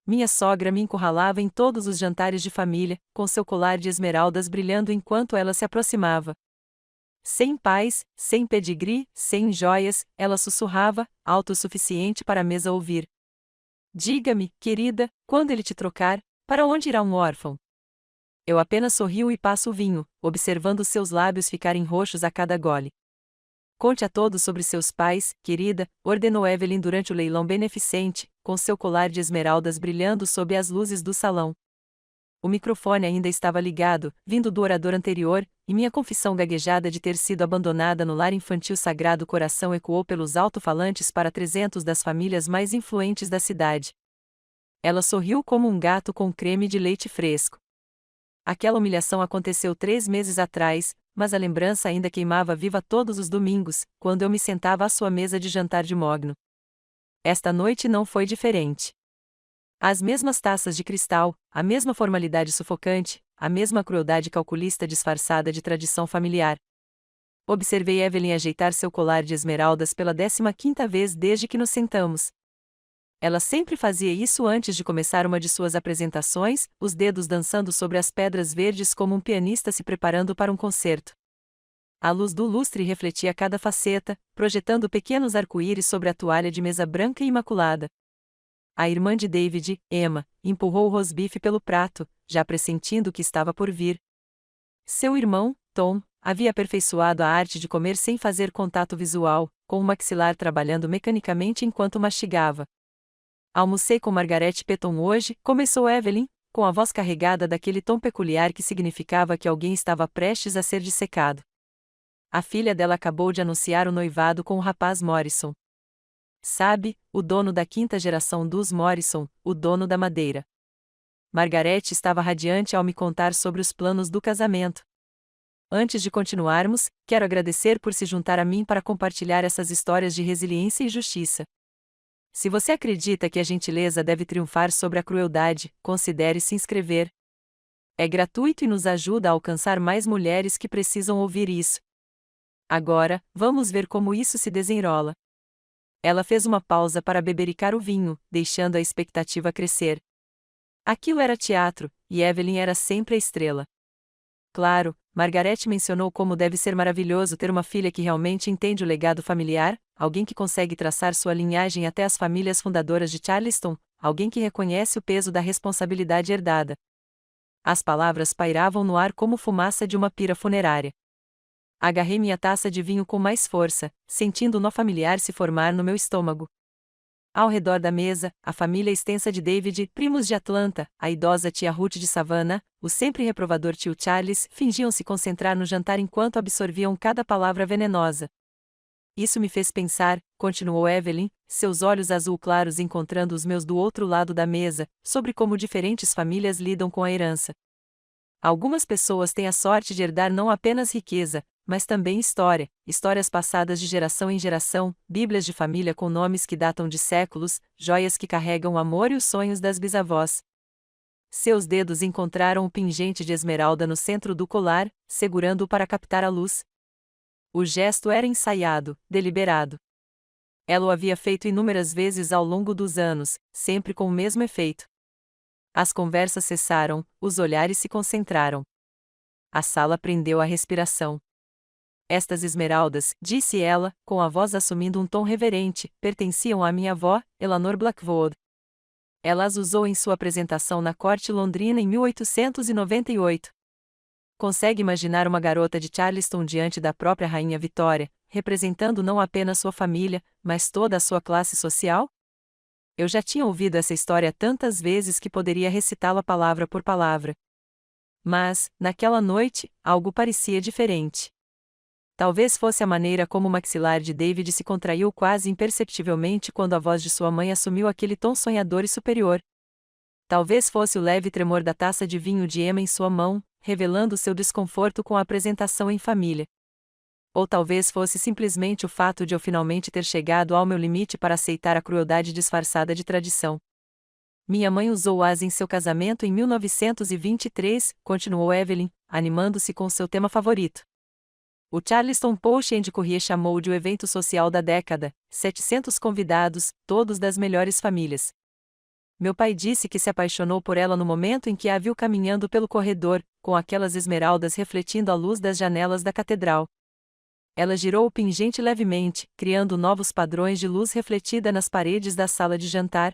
minha sogra me encurralava em todos os jantares de família, com seu colar de esmeraldas brilhando enquanto ela se aproximava. Sem paz, sem pedigree, sem joias, ela sussurrava, alto o suficiente para a mesa ouvir. Diga-me, querida, quando ele te trocar, para onde irá um órfão? Eu apenas sorrio e passo o vinho, observando seus lábios ficarem roxos a cada gole. Conte a todos sobre seus pais, querida, ordenou Evelyn durante o leilão beneficente, com seu colar de esmeraldas brilhando sob as luzes do salão. O microfone ainda estava ligado, vindo do orador anterior, e minha confissão gaguejada de ter sido abandonada no lar infantil Sagrado Coração ecoou pelos alto-falantes para 300 das famílias mais influentes da cidade. Ela sorriu como um gato com creme de leite fresco. Aquela humilhação aconteceu 3 meses atrás, mas a lembrança ainda queimava viva todos os domingos, quando eu me sentava à sua mesa de jantar de mogno. Esta noite não foi diferente. As mesmas taças de cristal, a mesma formalidade sufocante, a mesma crueldade calculista disfarçada de tradição familiar. Observei Evelyn ajeitar seu colar de esmeraldas pela 15ª vez desde que nos sentamos. Ela sempre fazia isso antes de começar uma de suas apresentações, os dedos dançando sobre as pedras verdes como um pianista se preparando para um concerto. A luz do lustre refletia cada faceta, projetando pequenos arco-íris sobre a toalha de mesa branca e imaculada. A irmã de David, Emma, empurrou o rosbife pelo prato, já pressentindo o que estava por vir. Seu irmão, Tom, havia aperfeiçoado a arte de comer sem fazer contato visual, com o maxilar trabalhando mecanicamente enquanto mastigava. Almocei com Margaret Petton hoje, começou Evelyn, com a voz carregada daquele tom peculiar que significava que alguém estava prestes a ser dissecado. A filha dela acabou de anunciar o noivado com o rapaz Morrison. Sabe, o dono da 5ª geração dos Morrison, o dono da madeira. Margaret estava radiante ao me contar sobre os planos do casamento. Antes de continuarmos, quero agradecer por se juntar a mim para compartilhar essas histórias de resiliência e justiça. Se você acredita que a gentileza deve triunfar sobre a crueldade, considere se inscrever. É gratuito e nos ajuda a alcançar mais mulheres que precisam ouvir isso. Agora, vamos ver como isso se desenrola. Ela fez uma pausa para bebericar o vinho, deixando a expectativa crescer. Aquilo era teatro, e Evelyn era sempre a estrela. Claro, Margaret mencionou como deve ser maravilhoso ter uma filha que realmente entende o legado familiar, alguém que consegue traçar sua linhagem até as famílias fundadoras de Charleston, alguém que reconhece o peso da responsabilidade herdada. As palavras pairavam no ar como fumaça de uma pira funerária. Agarrei minha taça de vinho com mais força, sentindo o nó familiar se formar no meu estômago. Ao redor da mesa, a família extensa de David, primos de Atlanta, a idosa tia Ruth de Savannah, o sempre reprovador tio Charles, fingiam se concentrar no jantar enquanto absorviam cada palavra venenosa. Isso me fez pensar, continuou Evelyn, seus olhos azul claros encontrando os meus do outro lado da mesa, sobre como diferentes famílias lidam com a herança. Algumas pessoas têm a sorte de herdar não apenas riqueza, mas também história, histórias passadas de geração em geração, bíblias de família com nomes que datam de séculos, joias que carregam o amor e os sonhos das bisavós. Seus dedos encontraram o pingente de esmeralda no centro do colar, segurando-o para captar a luz. O gesto era ensaiado, deliberado. Ela o havia feito inúmeras vezes ao longo dos anos, sempre com o mesmo efeito. As conversas cessaram, os olhares se concentraram. A sala prendeu a respiração. Estas esmeraldas, disse ela, com a voz assumindo um tom reverente, pertenciam à minha avó, Eleanor Blackwood. Ela as usou em sua apresentação na corte londrina em 1898. Consegue imaginar uma garota de Charleston diante da própria Rainha Vitória, representando não apenas sua família, mas toda a sua classe social? Eu já tinha ouvido essa história tantas vezes que poderia recitá-la palavra por palavra. Mas, naquela noite, algo parecia diferente. Talvez fosse a maneira como o maxilar de David se contraiu quase imperceptivelmente quando a voz de sua mãe assumiu aquele tom sonhador e superior. Talvez fosse o leve tremor da taça de vinho de Emma em sua mão, revelando seu desconforto com a apresentação em família. Ou talvez fosse simplesmente o fato de eu finalmente ter chegado ao meu limite para aceitar a crueldade disfarçada de tradição. Minha mãe usou-as em seu casamento em 1923, continuou Evelyn, animando-se com seu tema favorito. O Charleston Post and Courier chamou de o evento social da década, 700 convidados, todos das melhores famílias. Meu pai disse que se apaixonou por ela no momento em que a viu caminhando pelo corredor, com aquelas esmeraldas refletindo a luz das janelas da catedral. Ela girou o pingente levemente, criando novos padrões de luz refletida nas paredes da sala de jantar.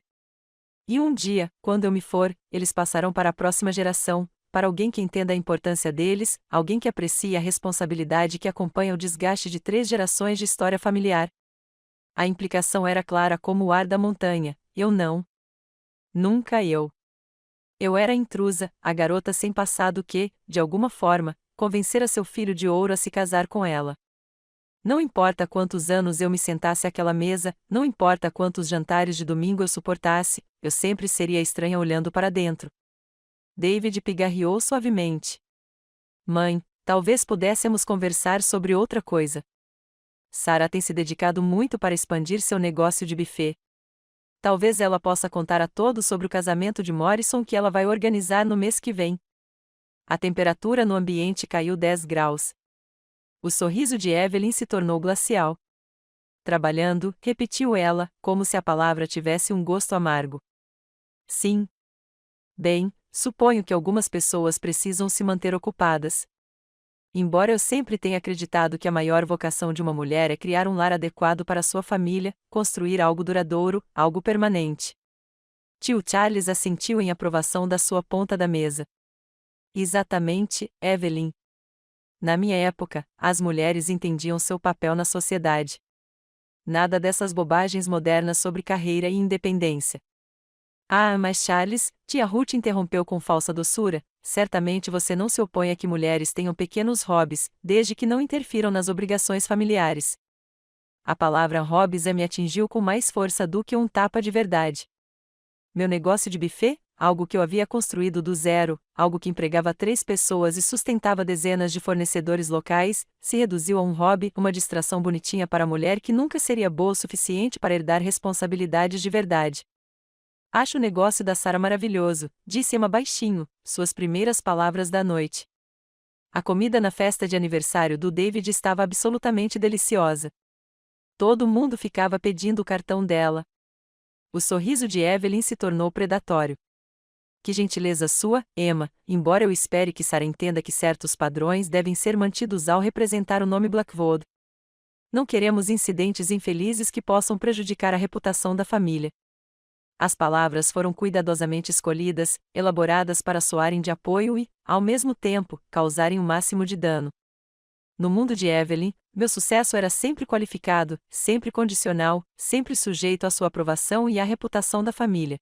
E um dia, quando eu me for, eles passarão para a próxima geração, para alguém que entenda a importância deles, alguém que aprecie a responsabilidade que acompanha o desgaste de 3 gerações de história familiar. A implicação era clara como o ar da montanha: eu não. Nunca eu. Eu era a intrusa, a garota sem passado que, de alguma forma, convencera seu filho de ouro a se casar com ela. Não importa quantos anos eu me sentasse àquela mesa, não importa quantos jantares de domingo eu suportasse, eu sempre seria estranha olhando para dentro. David pigarreou suavemente. Mãe, talvez pudéssemos conversar sobre outra coisa. Sarah tem se dedicado muito para expandir seu negócio de buffet. Talvez ela possa contar a todos sobre o casamento de Morrison que ela vai organizar no mês que vem. A temperatura no ambiente caiu 10 graus. O sorriso de Evelyn se tornou glacial. Trabalhando, repetiu ela, como se a palavra tivesse um gosto amargo. Sim. Bem, suponho que algumas pessoas precisam se manter ocupadas. Embora eu sempre tenha acreditado que a maior vocação de uma mulher é criar um lar adequado para sua família, construir algo duradouro, algo permanente. Tio Charles assentiu em aprovação da sua ponta da mesa. Exatamente, Evelyn. Na minha época, as mulheres entendiam seu papel na sociedade. Nada dessas bobagens modernas sobre carreira e independência. Ah, mas Charles, tia Ruth interrompeu com falsa doçura, certamente você não se opõe a que mulheres tenham pequenos hobbies, desde que não interfiram nas obrigações familiares. A palavra hobbies me atingiu com mais força do que um tapa de verdade. Meu negócio de buffet, algo que eu havia construído do zero, algo que empregava 3 pessoas e sustentava dezenas de fornecedores locais, se reduziu a um hobby, uma distração bonitinha para a mulher que nunca seria boa o suficiente para herdar responsabilidades de verdade. Acho o negócio da Sarah maravilhoso, disse Emma baixinho, suas primeiras palavras da noite. A comida na festa de aniversário do David estava absolutamente deliciosa. Todo mundo ficava pedindo o cartão dela. O sorriso de Evelyn se tornou predatório. Que gentileza sua, Emma, embora eu espere que Sarah entenda que certos padrões devem ser mantidos ao representar o nome Blackwood. Não queremos incidentes infelizes que possam prejudicar a reputação da família. As palavras foram cuidadosamente escolhidas, elaboradas para soarem de apoio e, ao mesmo tempo, causarem o máximo de dano. No mundo de Evelyn, meu sucesso era sempre qualificado, sempre condicional, sempre sujeito à sua aprovação e à reputação da família.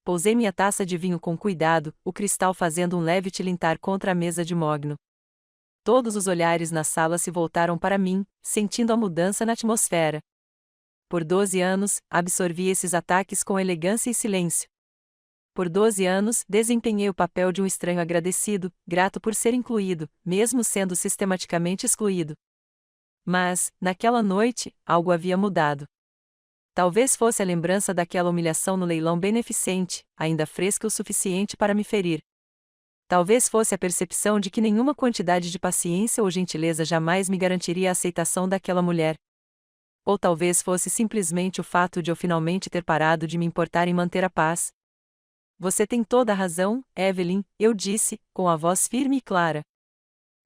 Pousei minha taça de vinho com cuidado, o cristal fazendo um leve tilintar contra a mesa de mogno. Todos os olhares na sala se voltaram para mim, sentindo a mudança na atmosfera. Por 12 anos, absorvi esses ataques com elegância e silêncio. Por 12 anos, desempenhei o papel de um estranho agradecido, grato por ser incluído, mesmo sendo sistematicamente excluído. Mas, naquela noite, algo havia mudado. Talvez fosse a lembrança daquela humilhação no leilão beneficente, ainda fresca o suficiente para me ferir. Talvez fosse a percepção de que nenhuma quantidade de paciência ou gentileza jamais me garantiria a aceitação daquela mulher. Ou talvez fosse simplesmente o fato de eu finalmente ter parado de me importar em manter a paz. Você tem toda a razão, Evelyn, eu disse, com a voz firme e clara.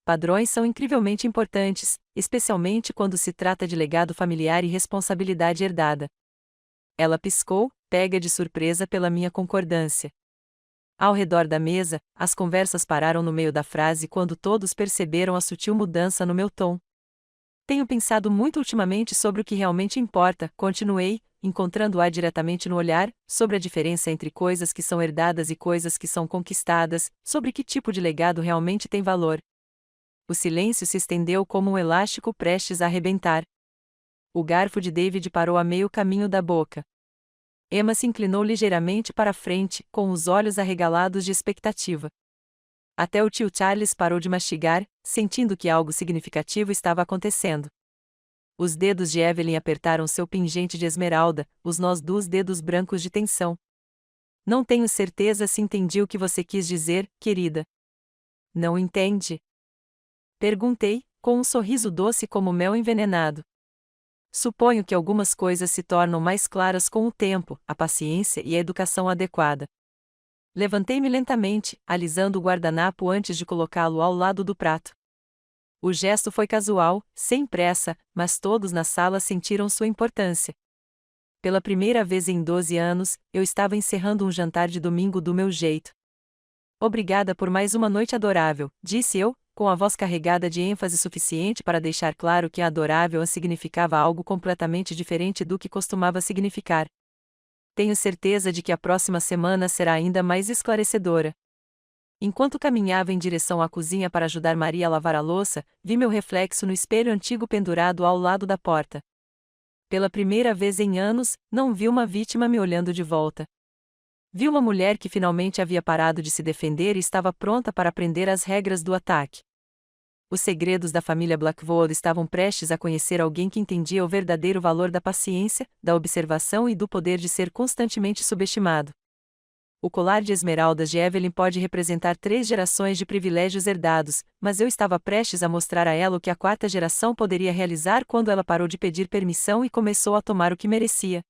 Padrões são incrivelmente importantes, especialmente quando se trata de legado familiar e responsabilidade herdada. Ela piscou, pega de surpresa pela minha concordância. Ao redor da mesa, as conversas pararam no meio da frase quando todos perceberam a sutil mudança no meu tom. Tenho pensado muito ultimamente sobre o que realmente importa, continuei, encontrando-a diretamente no olhar, sobre a diferença entre coisas que são herdadas e coisas que são conquistadas, sobre que tipo de legado realmente tem valor. O silêncio se estendeu como um elástico prestes a arrebentar. O garfo de David parou a meio caminho da boca. Emma se inclinou ligeiramente para a frente, com os olhos arregalados de expectativa. Até o tio Charles parou de mastigar, sentindo que algo significativo estava acontecendo. Os dedos de Evelyn apertaram seu pingente de esmeralda, os nós dos dedos brancos de tensão. Não tenho certeza se entendi o que você quis dizer, querida. Não entende? Perguntei, com um sorriso doce como mel envenenado. Suponho que algumas coisas se tornam mais claras com o tempo, a paciência e a educação adequada. Levantei-me lentamente, alisando o guardanapo antes de colocá-lo ao lado do prato. O gesto foi casual, sem pressa, mas todos na sala sentiram sua importância. Pela primeira vez em 12 anos, eu estava encerrando um jantar de domingo do meu jeito. Obrigada por mais uma noite adorável, disse eu, com a voz carregada de ênfase suficiente para deixar claro que adorável significava algo completamente diferente do que costumava significar. Tenho certeza de que a próxima semana será ainda mais esclarecedora. Enquanto caminhava em direção à cozinha para ajudar Maria a lavar a louça, vi meu reflexo no espelho antigo pendurado ao lado da porta. Pela primeira vez em anos, não vi uma vítima me olhando de volta. Vi uma mulher que finalmente havia parado de se defender e estava pronta para aprender as regras do ataque. Os segredos da família Blackwood estavam prestes a conhecer alguém que entendia o verdadeiro valor da paciência, da observação e do poder de ser constantemente subestimado. O colar de esmeraldas de Evelyn pode representar 3 gerações de privilégios herdados, mas eu estava prestes a mostrar a ela o que a 4ª geração poderia realizar quando ela parou de pedir permissão e começou a tomar o que merecia.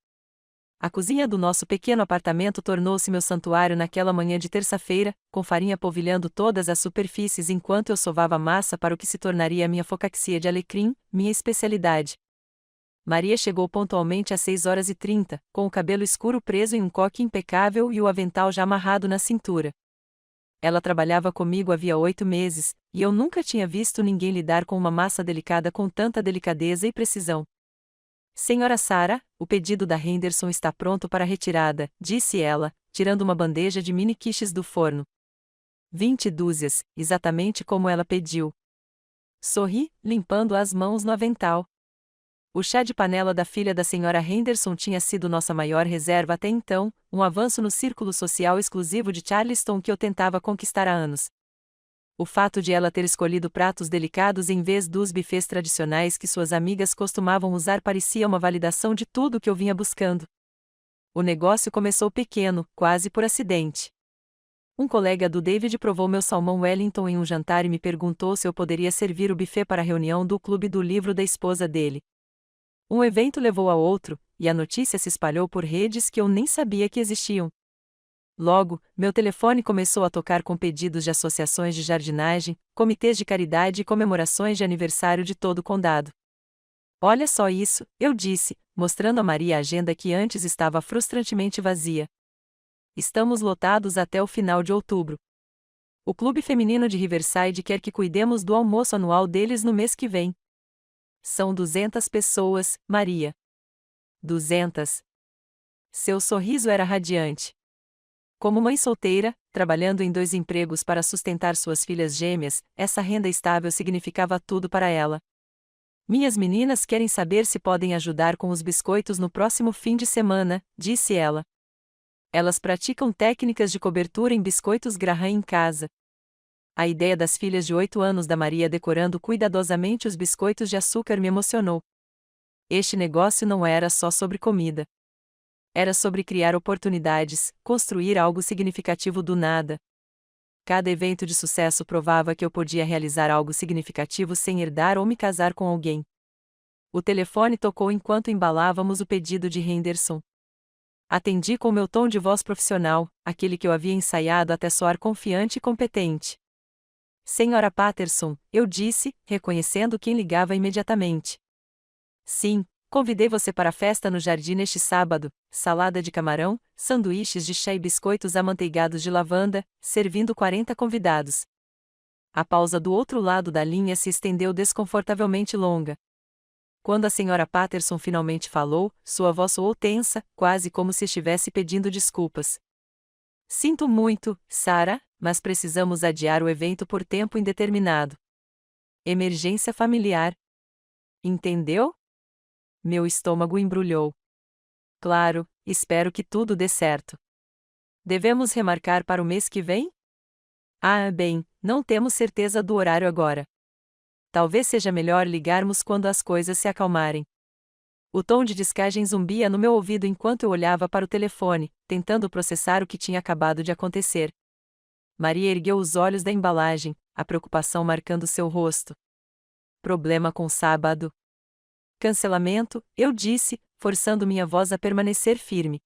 A cozinha do nosso pequeno apartamento tornou-se meu santuário naquela manhã de terça-feira, com farinha polvilhando todas as superfícies enquanto eu sovava massa para o que se tornaria minha focaxia de alecrim, minha especialidade. Maria chegou pontualmente às 6h30, com o cabelo escuro preso em um coque impecável e o avental já amarrado na cintura. Ela trabalhava comigo havia 8 meses, e eu nunca tinha visto ninguém lidar com uma massa delicada com tanta delicadeza e precisão. Senhora Sarah, o pedido da Henderson está pronto para retirada, disse ela, tirando uma bandeja de mini quiches do forno. 20 dúzias, exatamente como ela pediu. Sorri, limpando as mãos no avental. O chá de panela da filha da senhora Henderson tinha sido nossa maior reserva até então, um avanço no círculo social exclusivo de Charleston que eu tentava conquistar há anos. O fato de ela ter escolhido pratos delicados em vez dos buffets tradicionais que suas amigas costumavam usar parecia uma validação de tudo que eu vinha buscando. O negócio começou pequeno, quase por acidente. Um colega do David provou meu salmão Wellington em um jantar e me perguntou se eu poderia servir o buffet para a reunião do clube do livro da esposa dele. Um evento levou a outro, e a notícia se espalhou por redes que eu nem sabia que existiam. Logo, meu telefone começou a tocar com pedidos de associações de jardinagem, comitês de caridade e comemorações de aniversário de todo o condado. Olha só isso, eu disse, mostrando a Maria a agenda que antes estava frustrantemente vazia. Estamos lotados até o final de outubro. O clube feminino de Riverside quer que cuidemos do almoço anual deles no mês que vem. São 200 pessoas, Maria. 200. Seu sorriso era radiante. Como mãe solteira, trabalhando em 2 empregos para sustentar suas filhas gêmeas, essa renda estável significava tudo para ela. Minhas meninas querem saber se podem ajudar com os biscoitos no próximo fim de semana, disse ela. Elas praticam técnicas de cobertura em biscoitos Graham em casa. A ideia das filhas de 8 anos da Maria decorando cuidadosamente os biscoitos de açúcar me emocionou. Este negócio não era só sobre comida. Era sobre criar oportunidades, construir algo significativo do nada. Cada evento de sucesso provava que eu podia realizar algo significativo sem herdar ou me casar com alguém. O telefone tocou enquanto embalávamos o pedido de Henderson. Atendi com meu tom de voz profissional, aquele que eu havia ensaiado até soar confiante e competente. Senhora Patterson, eu disse, reconhecendo quem ligava imediatamente. Sim, convidei você para a festa no jardim neste sábado, salada de camarão, sanduíches de chá e biscoitos amanteigados de lavanda, servindo 40 convidados. A pausa do outro lado da linha se estendeu desconfortavelmente longa. Quando a senhora Patterson finalmente falou, sua voz soou tensa, quase como se estivesse pedindo desculpas. Sinto muito, Sarah, mas precisamos adiar o evento por tempo indeterminado. Emergência familiar. Entendeu? Meu estômago embrulhou. Claro, espero que tudo dê certo. Devemos remarcar para o mês que vem? Ah, bem, não temos certeza do horário agora. Talvez seja melhor ligarmos quando as coisas se acalmarem. O tom de descagem zumbia no meu ouvido enquanto eu olhava para o telefone, tentando processar o que tinha acabado de acontecer. Maria ergueu os olhos da embalagem, a preocupação marcando seu rosto. Problema com sábado. Cancelamento, eu disse, forçando minha voz a permanecer firme.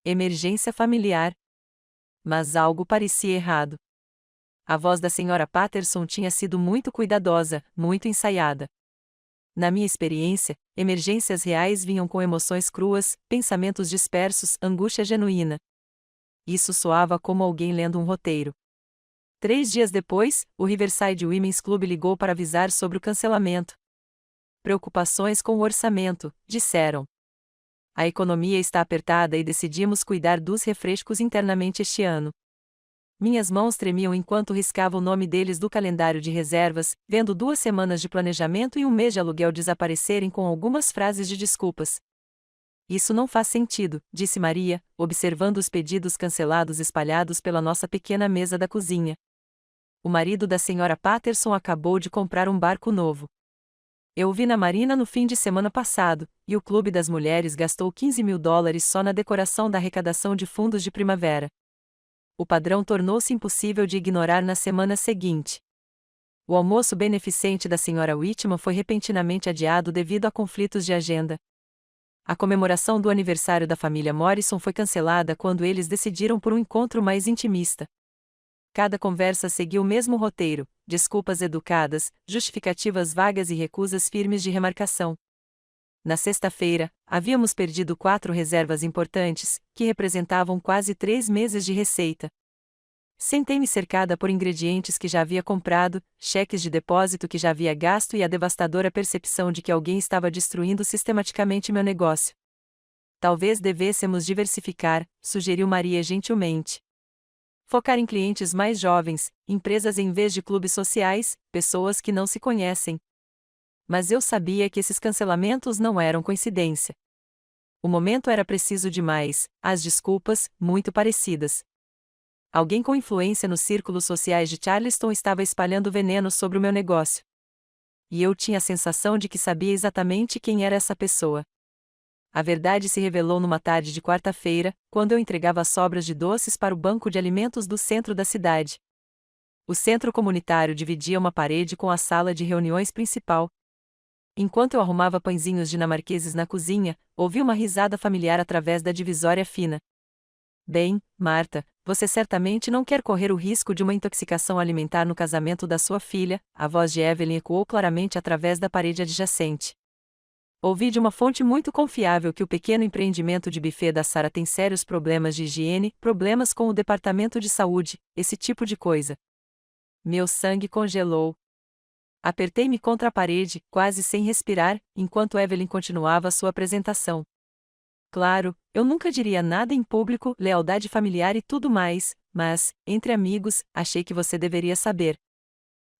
Emergência familiar. Mas algo parecia errado. A voz da Sra. Patterson tinha sido muito cuidadosa, muito ensaiada. Na minha experiência, emergências reais vinham com emoções cruas, pensamentos dispersos, angústia genuína. Isso soava como alguém lendo um roteiro. 3 dias depois, o Riverside Women's Club ligou para avisar sobre o cancelamento. Preocupações com o orçamento, disseram. A economia está apertada e decidimos cuidar dos refrescos internamente este ano. Minhas mãos tremiam enquanto riscava o nome deles do calendário de reservas, vendo 2 semanas de planejamento e um mês de aluguel desaparecerem com algumas frases de desculpas. Isso não faz sentido, disse Maria, observando os pedidos cancelados espalhados pela nossa pequena mesa da cozinha. O marido da Sra. Patterson acabou de comprar um barco novo. Eu o vi na marina no fim de semana passado, e o Clube das Mulheres gastou $15.000 só na decoração da arrecadação de fundos de primavera. O padrão tornou-se impossível de ignorar na semana seguinte. O almoço beneficente da Sra. Whitman foi repentinamente adiado devido a conflitos de agenda. A comemoração do aniversário da família Morrison foi cancelada quando eles decidiram por um encontro mais intimista. Cada conversa seguiu o mesmo roteiro: desculpas educadas, justificativas vagas e recusas firmes de remarcação. Na sexta-feira, havíamos perdido 4 reservas importantes, que representavam quase 3 meses de receita. Sentei-me cercada por ingredientes que já havia comprado, cheques de depósito que já havia gasto e a devastadora percepção de que alguém estava destruindo sistematicamente meu negócio. Talvez devêssemos diversificar, sugeriu Maria gentilmente. Focar em clientes mais jovens, empresas em vez de clubes sociais, pessoas que não se conhecem. Mas eu sabia que esses cancelamentos não eram coincidência. O momento era preciso demais, as desculpas, muito parecidas. Alguém com influência nos círculos sociais de Charleston estava espalhando veneno sobre o meu negócio. E eu tinha a sensação de que sabia exatamente quem era essa pessoa. A verdade se revelou numa tarde de quarta-feira, quando eu entregava as sobras de doces para o banco de alimentos do centro da cidade. O centro comunitário dividia uma parede com a sala de reuniões principal. Enquanto eu arrumava pãezinhos dinamarqueses na cozinha, ouvi uma risada familiar através da divisória fina. Bem, Marta, você certamente não quer correr o risco de uma intoxicação alimentar no casamento da sua filha, a voz de Evelyn ecoou claramente através da parede adjacente. Ouvi de uma fonte muito confiável que o pequeno empreendimento de buffet da Sarah tem sérios problemas de higiene, problemas com o departamento de saúde, esse tipo de coisa. Meu sangue congelou. Apertei-me contra a parede, quase sem respirar, enquanto Evelyn continuava sua apresentação. Claro, eu nunca diria nada em público, lealdade familiar e tudo mais, mas, entre amigos, achei que você deveria saber.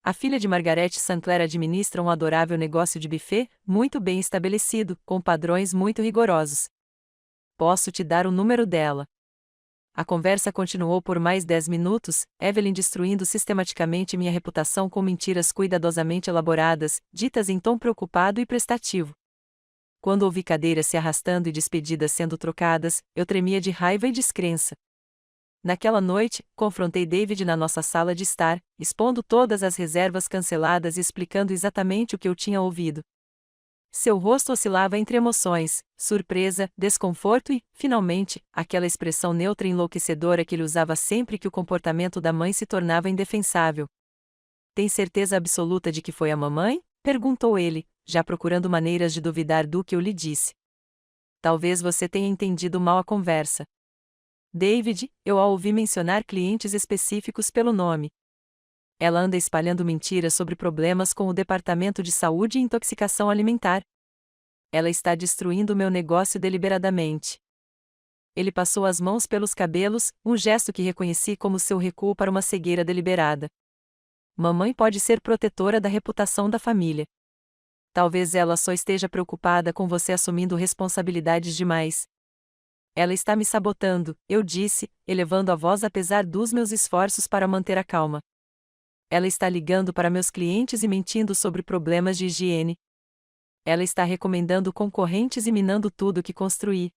A filha de Margaret Sinclair administra um adorável negócio de buffet, muito bem estabelecido, com padrões muito rigorosos. Posso te dar o número dela. A conversa continuou por mais 10 minutos, Evelyn destruindo sistematicamente minha reputação com mentiras cuidadosamente elaboradas, ditas em tom preocupado e prestativo. Quando ouvi cadeiras se arrastando e despedidas sendo trocadas, eu tremia de raiva e descrença. Naquela noite, confrontei David na nossa sala de estar, expondo todas as reservas canceladas e explicando exatamente o que eu tinha ouvido. Seu rosto oscilava entre emoções, surpresa, desconforto e, finalmente, aquela expressão neutra e enlouquecedora que ele usava sempre que o comportamento da mãe se tornava indefensável. Tem certeza absoluta de que foi a mamãe? Perguntou ele, já procurando maneiras de duvidar do que eu lhe disse. Talvez você tenha entendido mal a conversa. David, eu a ouvi mencionar clientes específicos pelo nome. Ela anda espalhando mentiras sobre problemas com o Departamento de Saúde e Intoxicação Alimentar. Ela está destruindo meu negócio deliberadamente. Ele passou as mãos pelos cabelos, um gesto que reconheci como seu recuo para uma cegueira deliberada. Mamãe pode ser protetora da reputação da família. Talvez ela só esteja preocupada com você assumindo responsabilidades demais. Ela está me sabotando, eu disse, elevando a voz apesar dos meus esforços para manter a calma. Ela está ligando para meus clientes e mentindo sobre problemas de higiene. Ela está recomendando concorrentes e minando tudo que construí.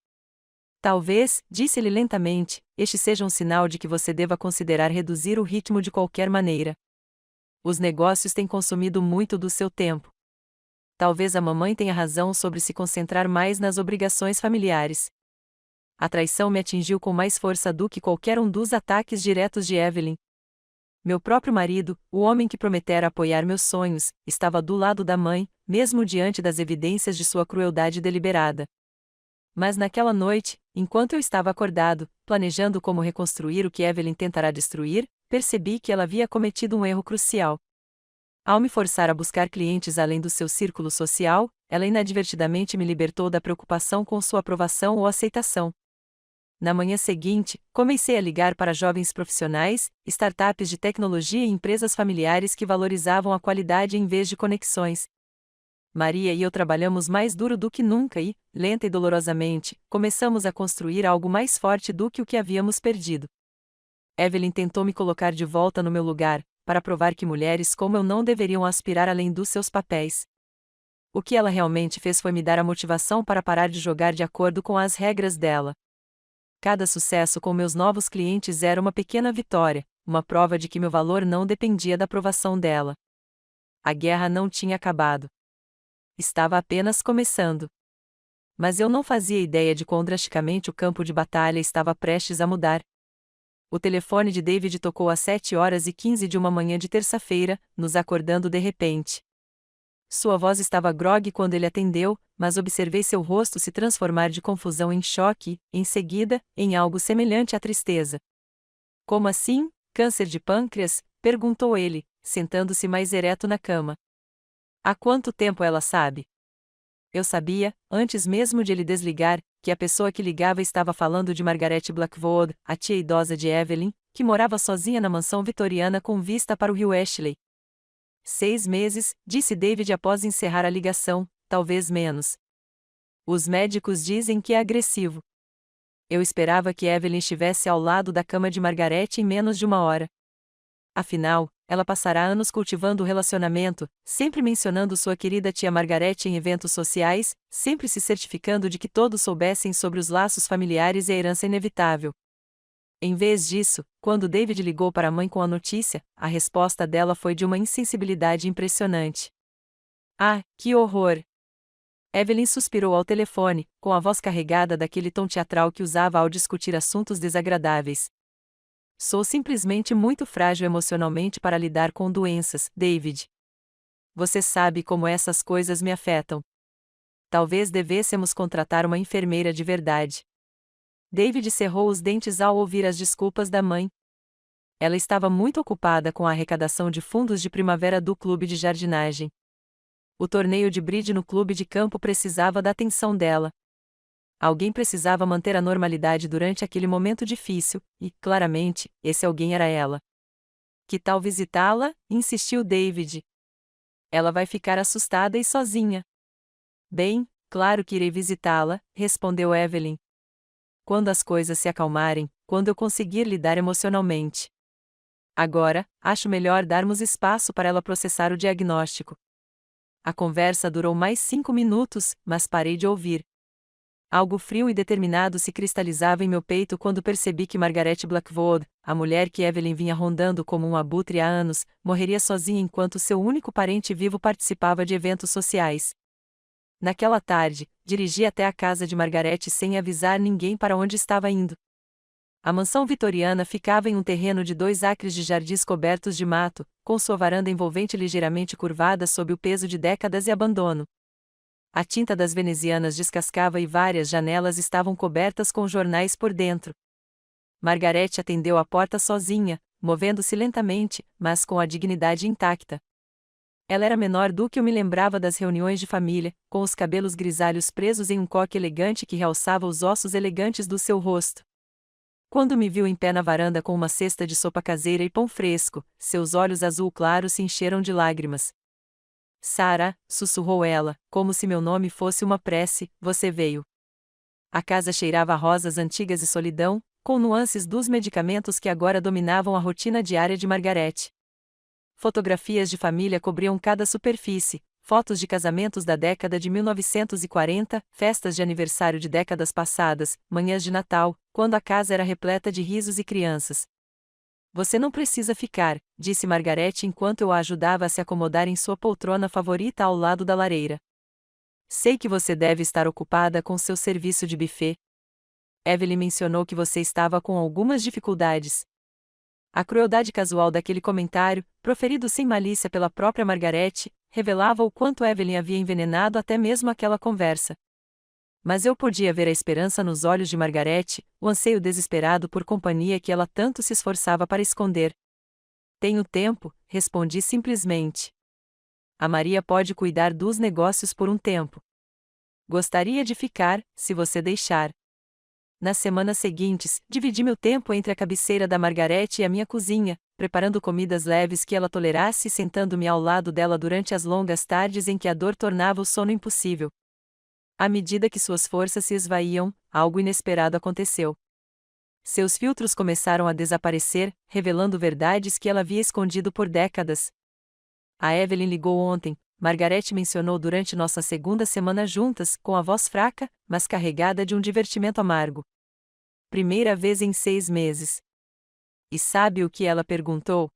Talvez, disse-lhe lentamente, este seja um sinal de que você deva considerar reduzir o ritmo de qualquer maneira. Os negócios têm consumido muito do seu tempo. Talvez a mamãe tenha razão sobre se concentrar mais nas obrigações familiares. A traição me atingiu com mais força do que qualquer um dos ataques diretos de Evelyn. Meu próprio marido, o homem que prometera apoiar meus sonhos, estava do lado da mãe, mesmo diante das evidências de sua crueldade deliberada. Mas naquela noite, enquanto eu estava acordado, planejando como reconstruir o que Evelyn tentará destruir, percebi que ela havia cometido um erro crucial. Ao me forçar a buscar clientes além do seu círculo social, ela inadvertidamente me libertou da preocupação com sua aprovação ou aceitação. Na manhã seguinte, comecei a ligar para jovens profissionais, startups de tecnologia e empresas familiares que valorizavam a qualidade em vez de conexões. Maria e eu trabalhamos mais duro do que nunca e, lenta e dolorosamente, começamos a construir algo mais forte do que o que havíamos perdido. Evelyn tentou me colocar de volta no meu lugar, para provar que mulheres como eu não deveriam aspirar além dos seus papéis. O que ela realmente fez foi me dar a motivação para parar de jogar de acordo com as regras dela. Cada sucesso com meus novos clientes era uma pequena vitória, uma prova de que meu valor não dependia da aprovação dela. A guerra não tinha acabado. Estava apenas começando. Mas eu não fazia ideia de quão drasticamente o campo de batalha estava prestes a mudar. O telefone de David tocou às 7h15 de uma manhã de terça-feira, nos acordando de repente. Sua voz estava grogue quando ele atendeu, mas observei seu rosto se transformar de confusão em choque, e, em seguida, em algo semelhante à tristeza. Como assim? Câncer de pâncreas? Perguntou ele, sentando-se mais ereto na cama. Há quanto tempo ela sabe? Eu sabia, antes mesmo de ele desligar, que a pessoa que ligava estava falando de Margaret Blackwood, a tia idosa de Evelyn, que morava sozinha na mansão vitoriana com vista para o rio Ashley. 6 meses, disse David após encerrar a ligação, talvez menos. Os médicos dizem que é agressivo. Eu esperava que Evelyn estivesse ao lado da cama de Margaret em menos de uma hora. Afinal, ela passará anos cultivando o relacionamento, sempre mencionando sua querida tia Margaret em eventos sociais, sempre se certificando de que todos soubessem sobre os laços familiares e a herança inevitável. Em vez disso, quando David ligou para a mãe com a notícia, a resposta dela foi de uma insensibilidade impressionante. Ah, que horror! Evelyn suspirou ao telefone, com a voz carregada daquele tom teatral que usava ao discutir assuntos desagradáveis. Sou simplesmente muito frágil emocionalmente para lidar com doenças, David. Você sabe como essas coisas me afetam. Talvez devêssemos contratar uma enfermeira de verdade. David cerrou os dentes ao ouvir as desculpas da mãe. Ela estava muito ocupada com a arrecadação de fundos de primavera do clube de jardinagem. O torneio de bridge no clube de campo precisava da atenção dela. Alguém precisava manter a normalidade durante aquele momento difícil, e, claramente, esse alguém era ela. Que tal visitá-la? Insistiu David. Ela vai ficar assustada e sozinha. Bem, claro que irei visitá-la, respondeu Evelyn. Quando as coisas se acalmarem, quando eu conseguir lidar emocionalmente. Agora, acho melhor darmos espaço para ela processar o diagnóstico. A conversa durou mais 5 minutos, mas parei de ouvir. Algo frio e determinado se cristalizava em meu peito quando percebi que Margaret Blackwood, a mulher que Evelyn vinha rondando como um abutre há anos, morreria sozinha enquanto seu único parente vivo participava de eventos sociais. Naquela tarde, dirigi até a casa de Margaret sem avisar ninguém para onde estava indo. A mansão vitoriana ficava em um terreno de 2 acres de jardins cobertos de mato, com sua varanda envolvente ligeiramente curvada sob o peso de décadas e abandono. A tinta das venezianas descascava e várias janelas estavam cobertas com jornais por dentro. Margaret atendeu a porta sozinha, movendo-se lentamente, mas com a dignidade intacta. Ela era menor do que eu me lembrava das reuniões de família, com os cabelos grisalhos presos em um coque elegante que realçava os ossos elegantes do seu rosto. Quando me viu em pé na varanda com uma cesta de sopa caseira e pão fresco, seus olhos azul claro se encheram de lágrimas. Sarah, sussurrou ela, como se meu nome fosse uma prece, você veio. A casa cheirava a rosas antigas e solidão, com nuances dos medicamentos que agora dominavam a rotina diária de Margaret. Fotografias de família cobriam cada superfície, fotos de casamentos da década de 1940, festas de aniversário de décadas passadas, manhãs de Natal, quando a casa era repleta de risos e crianças. Você não precisa ficar, disse Margaret enquanto eu a ajudava a se acomodar em sua poltrona favorita ao lado da lareira. Sei que você deve estar ocupada com seu serviço de buffet. Evelyn mencionou que você estava com algumas dificuldades. A crueldade casual daquele comentário, proferido sem malícia pela própria Margarete, revelava o quanto Evelyn havia envenenado até mesmo aquela conversa. Mas eu podia ver a esperança nos olhos de Margarete, o anseio desesperado por companhia que ela tanto se esforçava para esconder. Tenho tempo, respondi simplesmente. A Maria pode cuidar dos negócios por um tempo. Gostaria de ficar, se você deixar. Nas semanas seguintes, dividi meu tempo entre a cabeceira da Margarete e a minha cozinha, preparando comidas leves que ela tolerasse e sentando-me ao lado dela durante as longas tardes em que a dor tornava o sono impossível. À medida que suas forças se esvaíam, algo inesperado aconteceu. Seus filtros começaram a desaparecer, revelando verdades que ela havia escondido por décadas. A Evelyn ligou ontem, Margarete mencionou durante nossa segunda semana juntas, com a voz fraca, mas carregada de um divertimento amargo. Primeira vez em 6 meses. E sabe o que ela perguntou?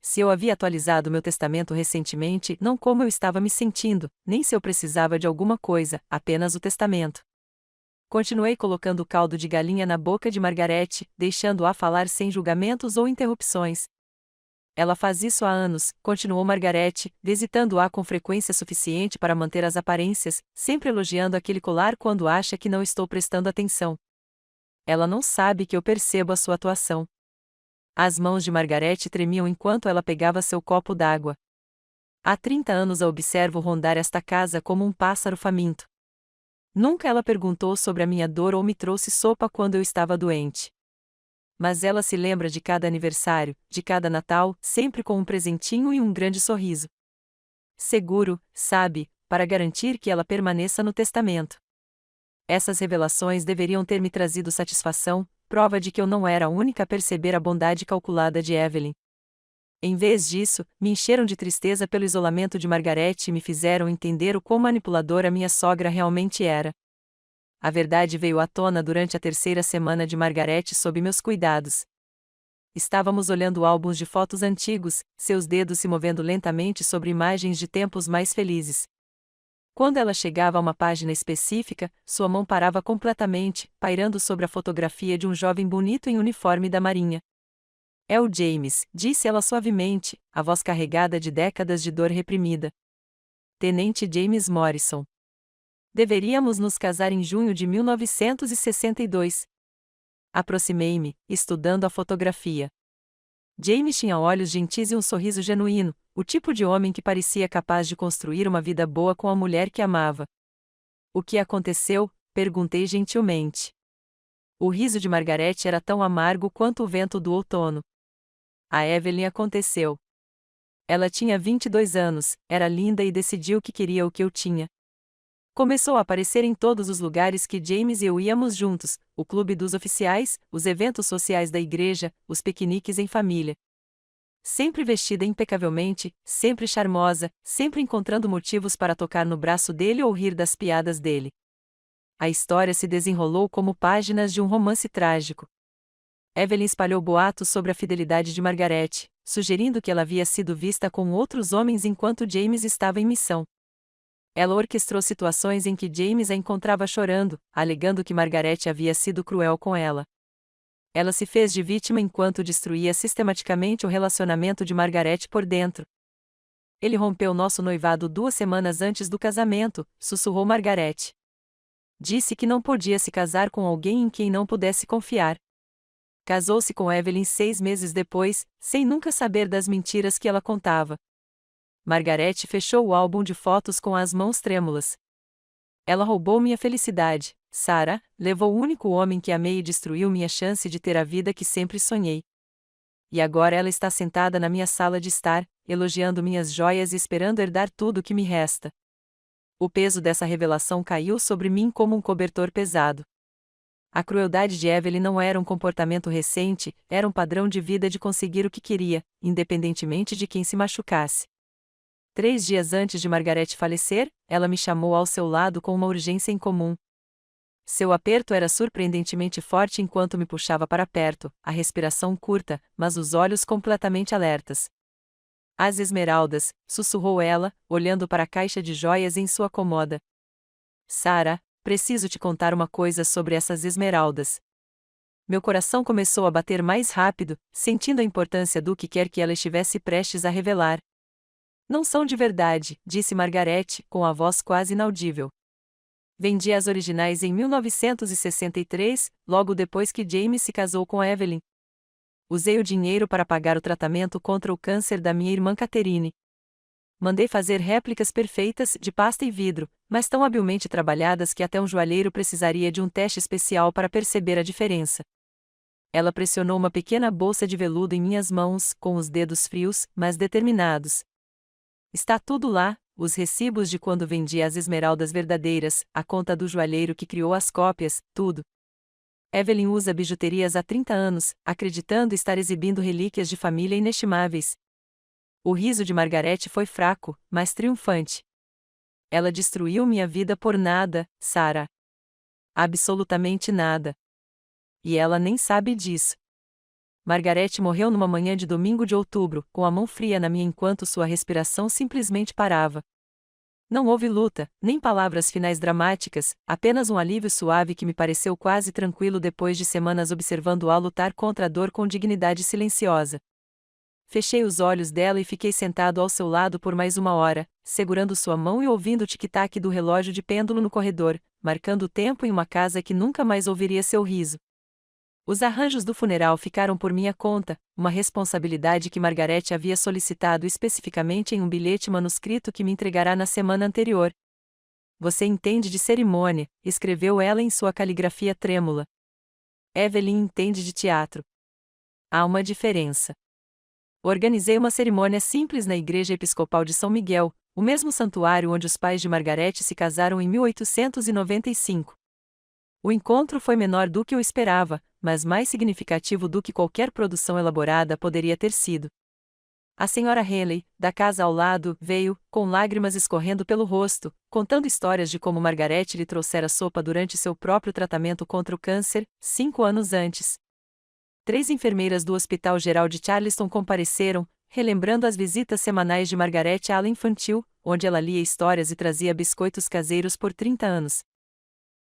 Se eu havia atualizado meu testamento recentemente, não como eu estava me sentindo, nem se eu precisava de alguma coisa, apenas o testamento. Continuei colocando o caldo de galinha na boca de Margarete, deixando-a falar sem julgamentos ou interrupções. Ela faz isso há anos, continuou Margarete, visitando-a com frequência suficiente para manter as aparências, sempre elogiando aquele colar quando acha que não estou prestando atenção. Ela não sabe que eu percebo a sua atuação. As mãos de Margarete tremiam enquanto ela pegava seu copo d'água. Há 30 anos a observo rondar esta casa como um pássaro faminto. Nunca ela perguntou sobre a minha dor ou me trouxe sopa quando eu estava doente. Mas ela se lembra de cada aniversário, de cada Natal, sempre com um presentinho e um grande sorriso. Seguro, sabe, para garantir que ela permaneça no testamento. Essas revelações deveriam ter me trazido satisfação, prova de que eu não era a única a perceber a bondade calculada de Evelyn. Em vez disso, me encheram de tristeza pelo isolamento de Margarete e me fizeram entender o quão manipuladora minha sogra realmente era. A verdade veio à tona durante a terceira semana de Margarete sob meus cuidados. Estávamos olhando álbuns de fotos antigos, seus dedos se movendo lentamente sobre imagens de tempos mais felizes. Quando ela chegava a uma página específica, sua mão parava completamente, pairando sobre a fotografia de um jovem bonito em uniforme da Marinha. É o James, disse ela suavemente, a voz carregada de décadas de dor reprimida. Tenente James Morrison. Deveríamos nos casar em junho de 1962. Aproximei-me, estudando a fotografia. James tinha olhos gentis e um sorriso genuíno, o tipo de homem que parecia capaz de construir uma vida boa com a mulher que amava. O que aconteceu? Perguntei gentilmente. O riso de Margarete era tão amargo quanto o vento do outono. A Evelyn aconteceu. Ela tinha 22 anos, era linda e decidiu que queria o que eu tinha. Começou a aparecer em todos os lugares que James e eu íamos juntos, o clube dos oficiais, os eventos sociais da igreja, os piqueniques em família. Sempre vestida impecavelmente, sempre charmosa, sempre encontrando motivos para tocar no braço dele ou rir das piadas dele. A história se desenrolou como páginas de um romance trágico. Evelyn espalhou boatos sobre a fidelidade de Margarete, sugerindo que ela havia sido vista com outros homens enquanto James estava em missão. Ela orquestrou situações em que James a encontrava chorando, alegando que Margarete havia sido cruel com ela. Ela se fez de vítima enquanto destruía sistematicamente o relacionamento de Margarete por dentro. Ele rompeu nosso noivado 2 semanas antes do casamento, sussurrou Margarete. Disse que não podia se casar com alguém em quem não pudesse confiar. Casou-se com Evelyn 6 meses depois, sem nunca saber das mentiras que ela contava. Margarete fechou o álbum de fotos com as mãos trêmulas. Ela roubou minha felicidade, Sarah, levou o único homem que amei e destruiu minha chance de ter a vida que sempre sonhei. E agora ela está sentada na minha sala de estar, elogiando minhas joias e esperando herdar tudo o que me resta. O peso dessa revelação caiu sobre mim como um cobertor pesado. A crueldade de Evelyn não era um comportamento recente, era um padrão de vida de conseguir o que queria, independentemente de quem se machucasse. 3 dias antes de Margarete falecer, ela me chamou ao seu lado com uma urgência incomum. Seu aperto era surpreendentemente forte enquanto me puxava para perto, a respiração curta, mas os olhos completamente alertas. As esmeraldas, sussurrou ela, olhando para a caixa de joias em sua cômoda. Sarah, preciso te contar uma coisa sobre essas esmeraldas. Meu coração começou a bater mais rápido, sentindo a importância do que quer que ela estivesse prestes a revelar. Não são de verdade, disse Margaret, com a voz quase inaudível. Vendi as originais em 1963, logo depois que James se casou com Evelyn. Usei o dinheiro para pagar o tratamento contra o câncer da minha irmã Catherine. Mandei fazer réplicas perfeitas de pasta e vidro, mas tão habilmente trabalhadas que até um joalheiro precisaria de um teste especial para perceber a diferença. Ela pressionou uma pequena bolsa de veludo em minhas mãos, com os dedos frios, mas determinados. Está tudo lá, os recibos de quando vendi as esmeraldas verdadeiras, a conta do joalheiro que criou as cópias, tudo. Evelyn usa bijuterias há 30 anos, acreditando estar exibindo relíquias de família inestimáveis. O riso de Margaret foi fraco, mas triunfante. Ela destruiu minha vida por nada, Sarah. Absolutamente nada. E ela nem sabe disso. Margaret morreu numa manhã de domingo de outubro, com a mão fria na minha enquanto sua respiração simplesmente parava. Não houve luta, nem palavras finais dramáticas, apenas um alívio suave que me pareceu quase tranquilo depois de semanas observando-a lutar contra a dor com dignidade silenciosa. Fechei os olhos dela e fiquei sentado ao seu lado por mais 1 hora, segurando sua mão e ouvindo o tic-tac do relógio de pêndulo no corredor, marcando o tempo em uma casa que nunca mais ouviria seu riso. Os arranjos do funeral ficaram por minha conta, uma responsabilidade que Margaret havia solicitado especificamente em um bilhete manuscrito que me entregará na semana anterior. Você entende de cerimônia, escreveu ela em sua caligrafia trêmula. Evelyn entende de teatro. Há uma diferença. Organizei uma cerimônia simples na Igreja Episcopal de São Miguel, o mesmo santuário onde os pais de Margaret se casaram em 1895. O encontro foi menor do que eu esperava, mas mais significativo do que qualquer produção elaborada poderia ter sido. A senhora Henley, da casa ao lado, veio, com lágrimas escorrendo pelo rosto, contando histórias de como Margaret lhe trouxera sopa durante seu próprio tratamento contra o câncer, 5 anos antes. 3 enfermeiras do Hospital Geral de Charleston compareceram, relembrando as visitas semanais de Margaret à ala infantil, onde ela lia histórias e trazia biscoitos caseiros por 30 anos.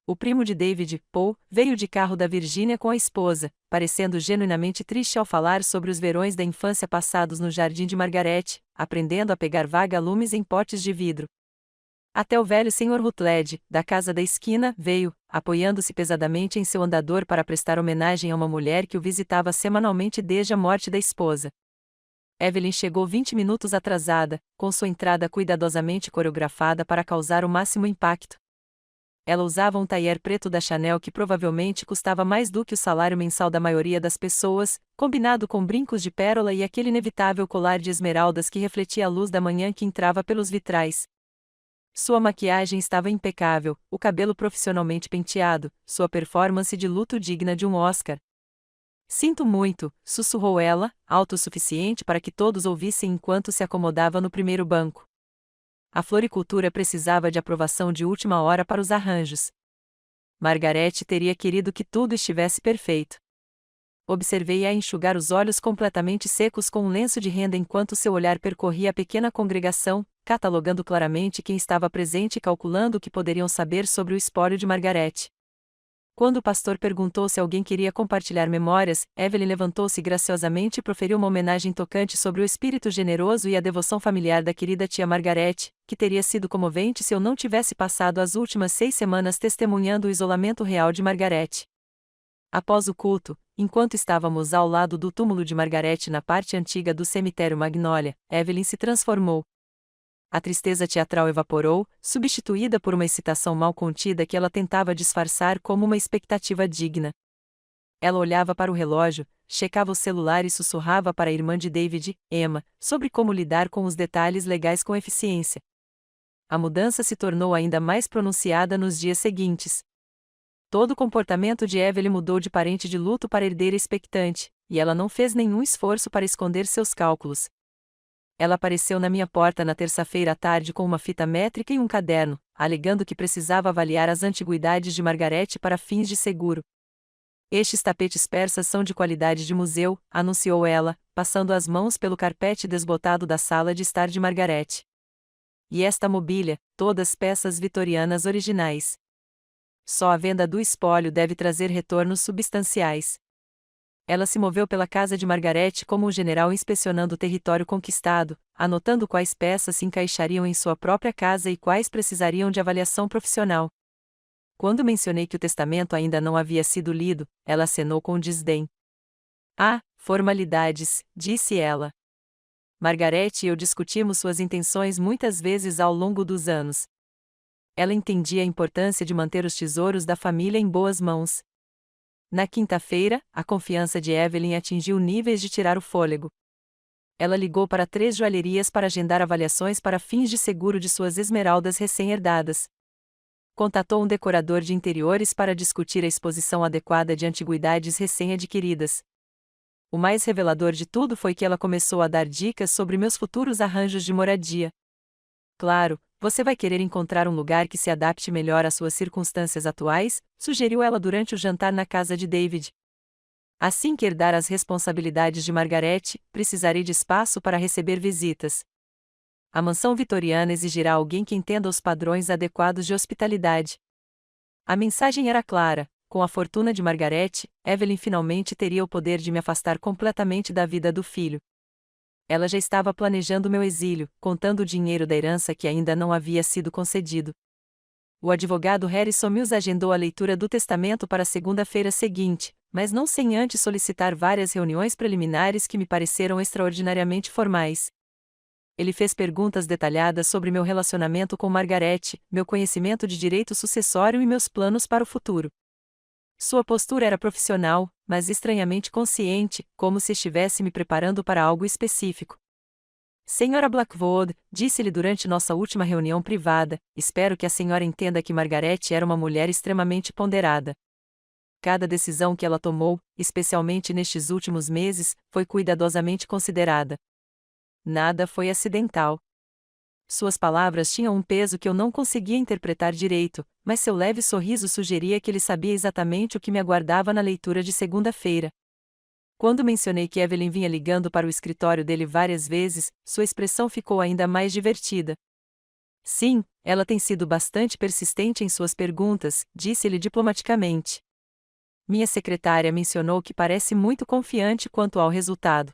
O primo de David, Paul, veio de carro da Virgínia com a esposa, parecendo genuinamente triste ao falar sobre os verões da infância passados no jardim de Margaret, aprendendo a pegar vagalumes em potes de vidro. Até o velho Sr. Rutledge, da casa da esquina, veio, apoiando-se pesadamente em seu andador para prestar homenagem a uma mulher que o visitava semanalmente desde a morte da esposa. Evelyn chegou 20 minutos atrasada, com sua entrada cuidadosamente coreografada para causar o máximo impacto. Ela usava um tailleur preto da Chanel que provavelmente custava mais do que o salário mensal da maioria das pessoas, combinado com brincos de pérola e aquele inevitável colar de esmeraldas que refletia a luz da manhã que entrava pelos vitrais. Sua maquiagem estava impecável, o cabelo profissionalmente penteado, sua performance de luto digna de um Oscar. Sinto muito, sussurrou ela, alto o suficiente para que todos ouvissem enquanto se acomodava no primeiro banco. A floricultura precisava de aprovação de última hora para os arranjos. Margaret teria querido que tudo estivesse perfeito. Observei-a enxugar os olhos completamente secos com um lenço de renda enquanto seu olhar percorria a pequena congregação, catalogando claramente quem estava presente e calculando o que poderiam saber sobre o espólio de Margaret. Quando o pastor perguntou se alguém queria compartilhar memórias, Evelyn levantou-se graciosamente e proferiu uma homenagem tocante sobre o espírito generoso e a devoção familiar da querida tia Margaret, que teria sido comovente se eu não tivesse passado as últimas 6 semanas testemunhando o isolamento real de Margaret. Após o culto, enquanto estávamos ao lado do túmulo de Margaret na parte antiga do cemitério Magnolia, Evelyn se transformou. A tristeza teatral evaporou, substituída por uma excitação mal contida que ela tentava disfarçar como uma expectativa digna. Ela olhava para o relógio, checava o celular e sussurrava para a irmã de David, Emma, sobre como lidar com os detalhes legais com eficiência. A mudança se tornou ainda mais pronunciada nos dias seguintes. Todo o comportamento de Evelyn mudou de parente de luto para herdeira expectante, e ela não fez nenhum esforço para esconder seus cálculos. Ela apareceu na minha porta na terça-feira à tarde com uma fita métrica e um caderno, alegando que precisava avaliar as antiguidades de Margaret para fins de seguro. Estes tapetes persas são de qualidade de museu, anunciou ela, passando as mãos pelo carpete desbotado da sala de estar de Margaret. e esta mobília, todas peças vitorianas originais. Só a venda do espólio deve trazer retornos substanciais. Ela se moveu pela casa de Margaret como um general inspecionando o território conquistado, anotando quais peças se encaixariam em sua própria casa e quais precisariam de avaliação profissional. Quando mencionei que o testamento ainda não havia sido lido, ela acenou com desdém. Ah, formalidades, disse ela. Margaret e eu discutimos suas intenções muitas vezes ao longo dos anos. Ela entendia a importância de manter os tesouros da família em boas mãos. Na quinta-feira, a confiança de Evelyn atingiu níveis de tirar o fôlego. Ela ligou para 3 joalherias para agendar avaliações para fins de seguro de suas esmeraldas recém-herdadas. Contatou um decorador de interiores para discutir a exposição adequada de antiguidades recém-adquiridas. O mais revelador de tudo foi que ela começou a dar dicas sobre meus futuros arranjos de moradia. Claro, você vai querer encontrar um lugar que se adapte melhor às suas circunstâncias atuais, sugeriu ela durante o jantar na casa de David. Assim que herdar as responsabilidades de Margaret, precisarei de espaço para receber visitas. A mansão vitoriana exigirá alguém que entenda os padrões adequados de hospitalidade. A mensagem era clara: com a fortuna de Margaret, Evelyn finalmente teria o poder de me afastar completamente da vida do filho. Ela já estava planejando meu exílio, contando o dinheiro da herança que ainda não havia sido concedido. O advogado Harrison Mills agendou a leitura do testamento para a segunda-feira seguinte, mas não sem antes solicitar várias reuniões preliminares que me pareceram extraordinariamente formais. Ele fez perguntas detalhadas sobre meu relacionamento com Margaret, meu conhecimento de direito sucessório e meus planos para o futuro. Sua postura era profissional, mas estranhamente consciente, como se estivesse me preparando para algo específico. Senhora Blackwood, disse-lhe durante nossa última reunião privada, espero que a senhora entenda que Margaret era uma mulher extremamente ponderada. Cada decisão que ela tomou, especialmente nestes últimos meses, foi cuidadosamente considerada. Nada foi acidental. Suas palavras tinham um peso que eu não conseguia interpretar direito, mas seu leve sorriso sugeria que ele sabia exatamente o que me aguardava na leitura de segunda-feira. Quando mencionei que Evelyn vinha ligando para o escritório dele várias vezes, sua expressão ficou ainda mais divertida. Sim, ela tem sido bastante persistente em suas perguntas, disse-ele diplomaticamente. Minha secretária mencionou que parece muito confiante quanto ao resultado.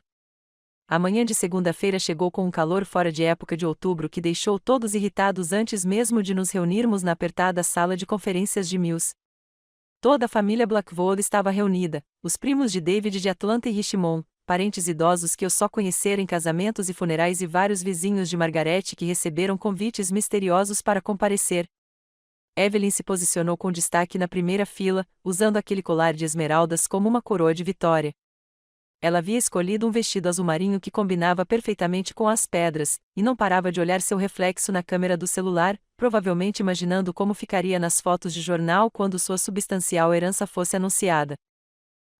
A manhã de segunda-feira chegou com um calor fora de época de outubro que deixou todos irritados antes mesmo de nos reunirmos na apertada sala de conferências de Mills. Toda a família Blackwood estava reunida, os primos de David de Atlanta e Richmond, parentes idosos que eu só conhecera em casamentos e funerais e vários vizinhos de Margaret que receberam convites misteriosos para comparecer. Evelyn se posicionou com destaque na primeira fila, usando aquele colar de esmeraldas como uma coroa de vitória. Ela havia escolhido um vestido azul marinho que combinava perfeitamente com as pedras, e não parava de olhar seu reflexo na câmera do celular, provavelmente imaginando como ficaria nas fotos de jornal quando sua substancial herança fosse anunciada.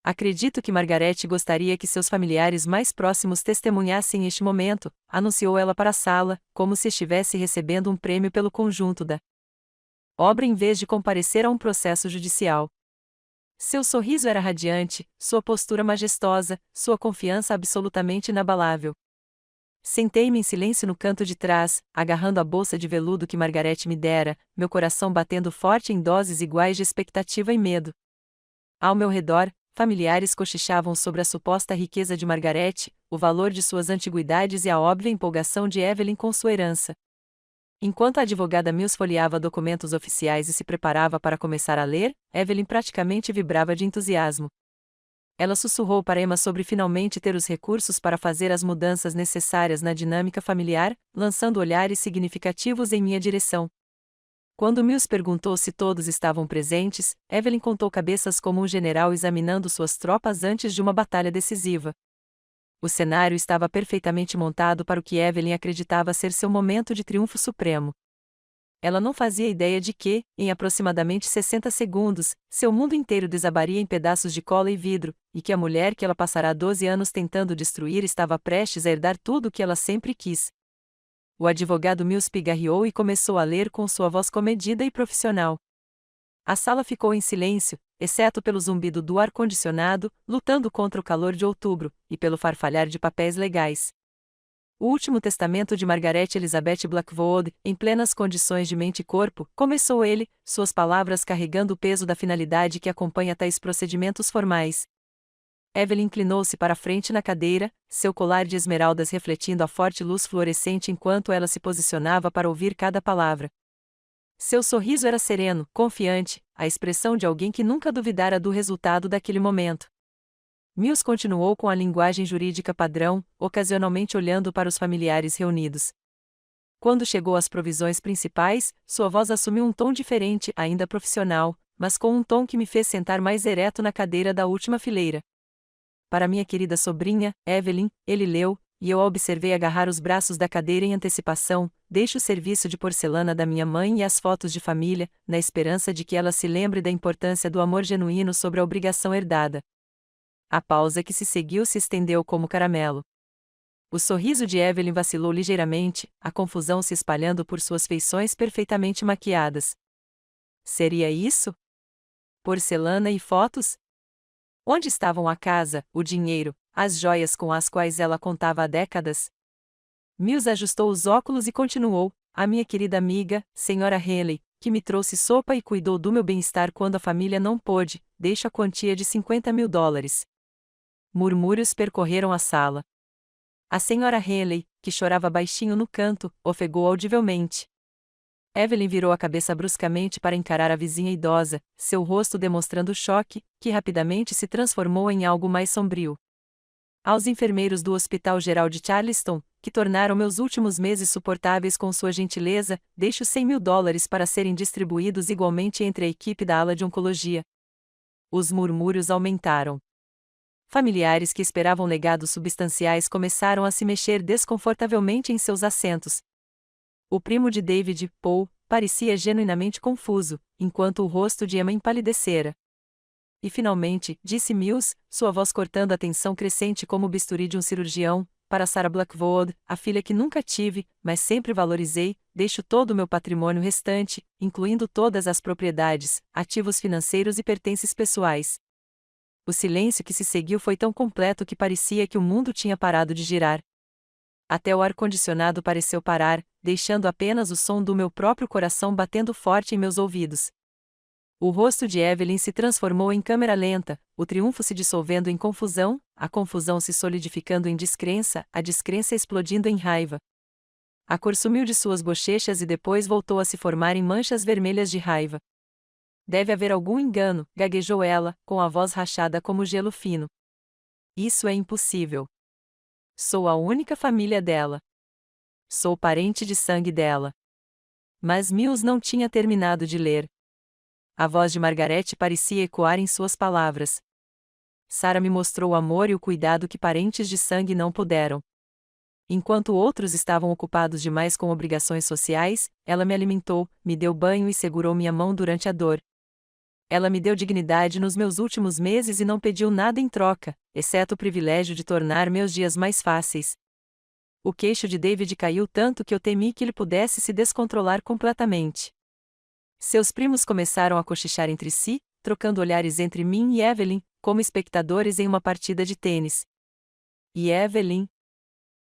Acredito que Margaret gostaria que seus familiares mais próximos testemunhassem este momento, anunciou ela para a sala, como se estivesse recebendo um prêmio pelo conjunto da obra em vez de comparecer a um processo judicial. Seu sorriso era radiante, sua postura majestosa, sua confiança absolutamente inabalável. Sentei-me em silêncio no canto de trás, agarrando a bolsa de veludo que Margaret me dera, meu coração batendo forte em doses iguais de expectativa e medo. Ao meu redor, familiares cochichavam sobre a suposta riqueza de Margaret, o valor de suas antiguidades e a óbvia empolgação de Evelyn com sua herança. Enquanto a advogada Mills folheava documentos oficiais e se preparava para começar a ler, Evelyn praticamente vibrava de entusiasmo. Ela sussurrou para Emma sobre finalmente ter os recursos para fazer as mudanças necessárias na dinâmica familiar, lançando olhares significativos em minha direção. Quando Mills perguntou se todos estavam presentes, Evelyn contou cabeças como um general examinando suas tropas antes de uma batalha decisiva. O cenário estava perfeitamente montado para o que Evelyn acreditava ser seu momento de triunfo supremo. Ela não fazia ideia de que, em aproximadamente 60 segundos, seu mundo inteiro desabaria em pedaços de cola e vidro, e que a mulher que ela passará 12 anos tentando destruir estava prestes a herdar tudo o que ela sempre quis. O advogado Mills pigarreou e começou a ler com sua voz comedida e profissional. A sala ficou em silêncio, exceto pelo zumbido do ar-condicionado, lutando contra o calor de outubro, e pelo farfalhar de papéis legais. O último testamento de Margaret Elizabeth Blackwood, em plenas condições de mente e corpo, começou ele, suas palavras carregando o peso da finalidade que acompanha tais procedimentos formais. Evelyn inclinou-se para a frente na cadeira, seu colar de esmeraldas refletindo a forte luz fluorescente enquanto ela se posicionava para ouvir cada palavra. Seu sorriso era sereno, confiante, a expressão de alguém que nunca duvidara do resultado daquele momento. Mills continuou com a linguagem jurídica padrão, ocasionalmente olhando para os familiares reunidos. Quando chegou às provisões principais, sua voz assumiu um tom diferente, ainda profissional, mas com um tom que me fez sentar mais ereto na cadeira da última fileira. Para minha querida sobrinha, Evelyn, ele leu, e eu a observei agarrar os braços da cadeira em antecipação. Deixo o serviço de porcelana da minha mãe e as fotos de família, na esperança de que ela se lembre da importância do amor genuíno sobre a obrigação herdada. A pausa que se seguiu se estendeu como caramelo. O sorriso de Evelyn vacilou ligeiramente, a confusão se espalhando por suas feições perfeitamente maquiadas. Seria isso? Porcelana e fotos? Onde estavam a casa, o dinheiro, as joias com as quais ela contava há décadas? Mills ajustou os óculos e continuou: a minha querida amiga, Sra. Henley, que me trouxe sopa e cuidou do meu bem-estar quando a família não pôde, deixo a quantia de $50.000. Murmúrios percorreram a sala. A Sra. Henley, que chorava baixinho no canto, ofegou audivelmente. Evelyn virou a cabeça bruscamente para encarar a vizinha idosa, seu rosto demonstrando choque, que rapidamente se transformou em algo mais sombrio. Aos enfermeiros do Hospital Geral de Charleston, que tornaram meus últimos meses suportáveis com sua gentileza, deixo $100.000 para serem distribuídos igualmente entre a equipe da ala de oncologia. Os murmúrios aumentaram. Familiares que esperavam legados substanciais começaram a se mexer desconfortavelmente em seus assentos. O primo de David, Paul, parecia genuinamente confuso, enquanto o rosto de Emma empalidecera. E finalmente, disse Mills, sua voz cortando a tensão crescente como o bisturi de um cirurgião, para Sarah Blackwood, a filha que nunca tive, mas sempre valorizei, deixo todo o meu patrimônio restante, incluindo todas as propriedades, ativos financeiros e pertences pessoais. O silêncio que se seguiu foi tão completo que parecia que o mundo tinha parado de girar. Até o ar-condicionado pareceu parar, deixando apenas o som do meu próprio coração batendo forte em meus ouvidos. O rosto de Evelyn se transformou em câmera lenta, o triunfo se dissolvendo em confusão, a confusão se solidificando em descrença, a descrença explodindo em raiva. A cor sumiu de suas bochechas e depois voltou a se formar em manchas vermelhas de raiva. Deve haver algum engano, gaguejou ela, com a voz rachada como gelo fino. Isso é impossível. Sou a única família dela. Sou parente de sangue dela. Mas Mills não tinha terminado de ler. A voz de Margaret parecia ecoar em suas palavras. Sarah me mostrou o amor e o cuidado que parentes de sangue não puderam. Enquanto outros estavam ocupados demais com obrigações sociais, ela me alimentou, me deu banho e segurou minha mão durante a dor. Ela me deu dignidade nos meus últimos meses e não pediu nada em troca, exceto o privilégio de tornar meus dias mais fáceis. O queixo de David caiu tanto que eu temi que ele pudesse se descontrolar completamente. Seus primos começaram a cochichar entre si, trocando olhares entre mim e Evelyn, como espectadores em uma partida de tênis. E Evelyn?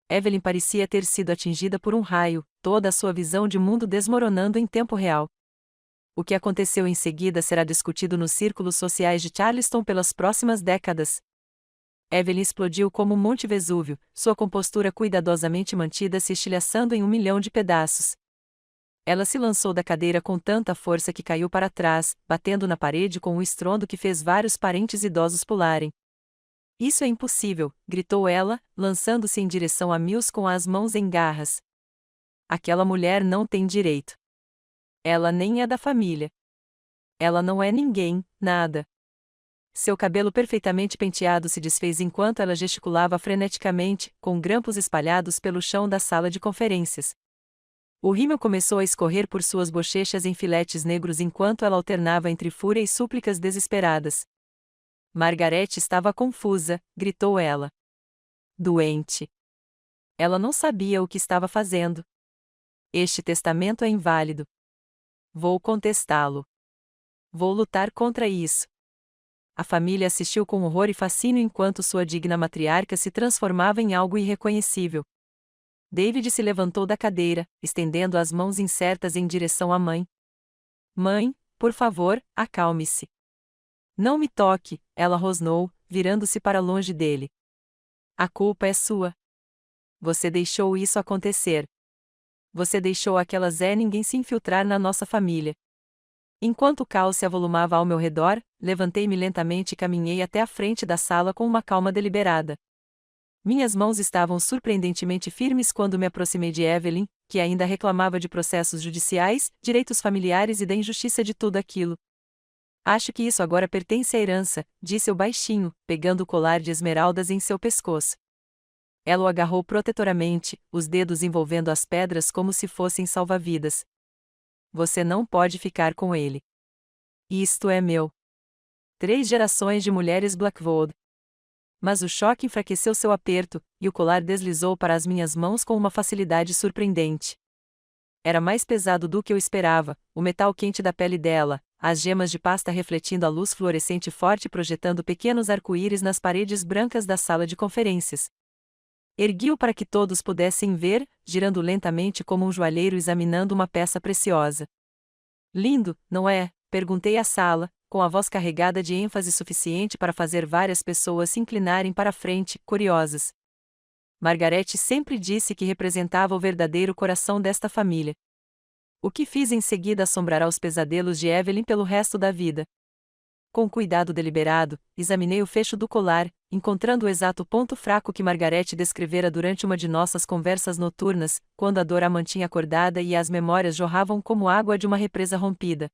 Evelyn parecia ter sido atingida por um raio, toda a sua visão de mundo desmoronando em tempo real. O que aconteceu em seguida será discutido nos círculos sociais de Charleston pelas próximas décadas. Evelyn explodiu como um Monte Vesúvio, sua compostura cuidadosamente mantida se estilhaçando em 1 milhão de pedaços. Ela se lançou da cadeira com tanta força que caiu para trás, batendo na parede com um estrondo que fez vários parentes idosos pularem. Isso é impossível, gritou ela, lançando-se em direção a Mills com as mãos em garras. Aquela mulher não tem direito. Ela nem é da família. Ela não é ninguém, nada. Seu cabelo perfeitamente penteado se desfez enquanto ela gesticulava freneticamente, com grampos espalhados pelo chão da sala de conferências. O rímel começou a escorrer por suas bochechas em filetes negros enquanto ela alternava entre fúria e súplicas desesperadas. Margaret estava confusa, gritou ela. Doente. Ela não sabia o que estava fazendo. Este testamento é inválido. Vou contestá-lo. Vou lutar contra isso. A família assistiu com horror e fascínio enquanto sua digna matriarca se transformava em algo irreconhecível. David se levantou da cadeira, estendendo as mãos incertas em direção à mãe. Mãe, por favor, acalme-se. Não me toque, ela rosnou, virando-se para longe dele. A culpa é sua. Você deixou isso acontecer. Você deixou aquela Zé ninguém se infiltrar na nossa família. Enquanto o caos se avolumava ao meu redor, levantei-me lentamente e caminhei até a frente da sala com uma calma deliberada. Minhas mãos estavam surpreendentemente firmes quando me aproximei de Evelyn, que ainda reclamava de processos judiciais, direitos familiares e da injustiça de tudo aquilo. Acho que isso agora pertence à herança, disse eu baixinho, pegando o colar de esmeraldas em seu pescoço. Ela o agarrou protetoramente, os dedos envolvendo as pedras como se fossem salva-vidas. Você não pode ficar com ele. Isto é meu. 3 gerações de mulheres Blackwood. Mas o choque enfraqueceu seu aperto, e o colar deslizou para as minhas mãos com uma facilidade surpreendente. Era mais pesado do que eu esperava, o metal quente da pele dela, as gemas de pasta refletindo a luz fluorescente forte projetando pequenos arco-íris nas paredes brancas da sala de conferências. Ergui-o para que todos pudessem ver, girando lentamente como um joalheiro examinando uma peça preciosa. Lindo, não é? Perguntei à sala, com a voz carregada de ênfase suficiente para fazer várias pessoas se inclinarem para a frente, curiosas. Margaret sempre disse que representava o verdadeiro coração desta família. O que fiz em seguida assombrará os pesadelos de Evelyn pelo resto da vida. Com cuidado deliberado, examinei o fecho do colar, encontrando o exato ponto fraco que Margaret descrevera durante uma de nossas conversas noturnas, quando a dor a mantinha acordada e as memórias jorravam como água de uma represa rompida.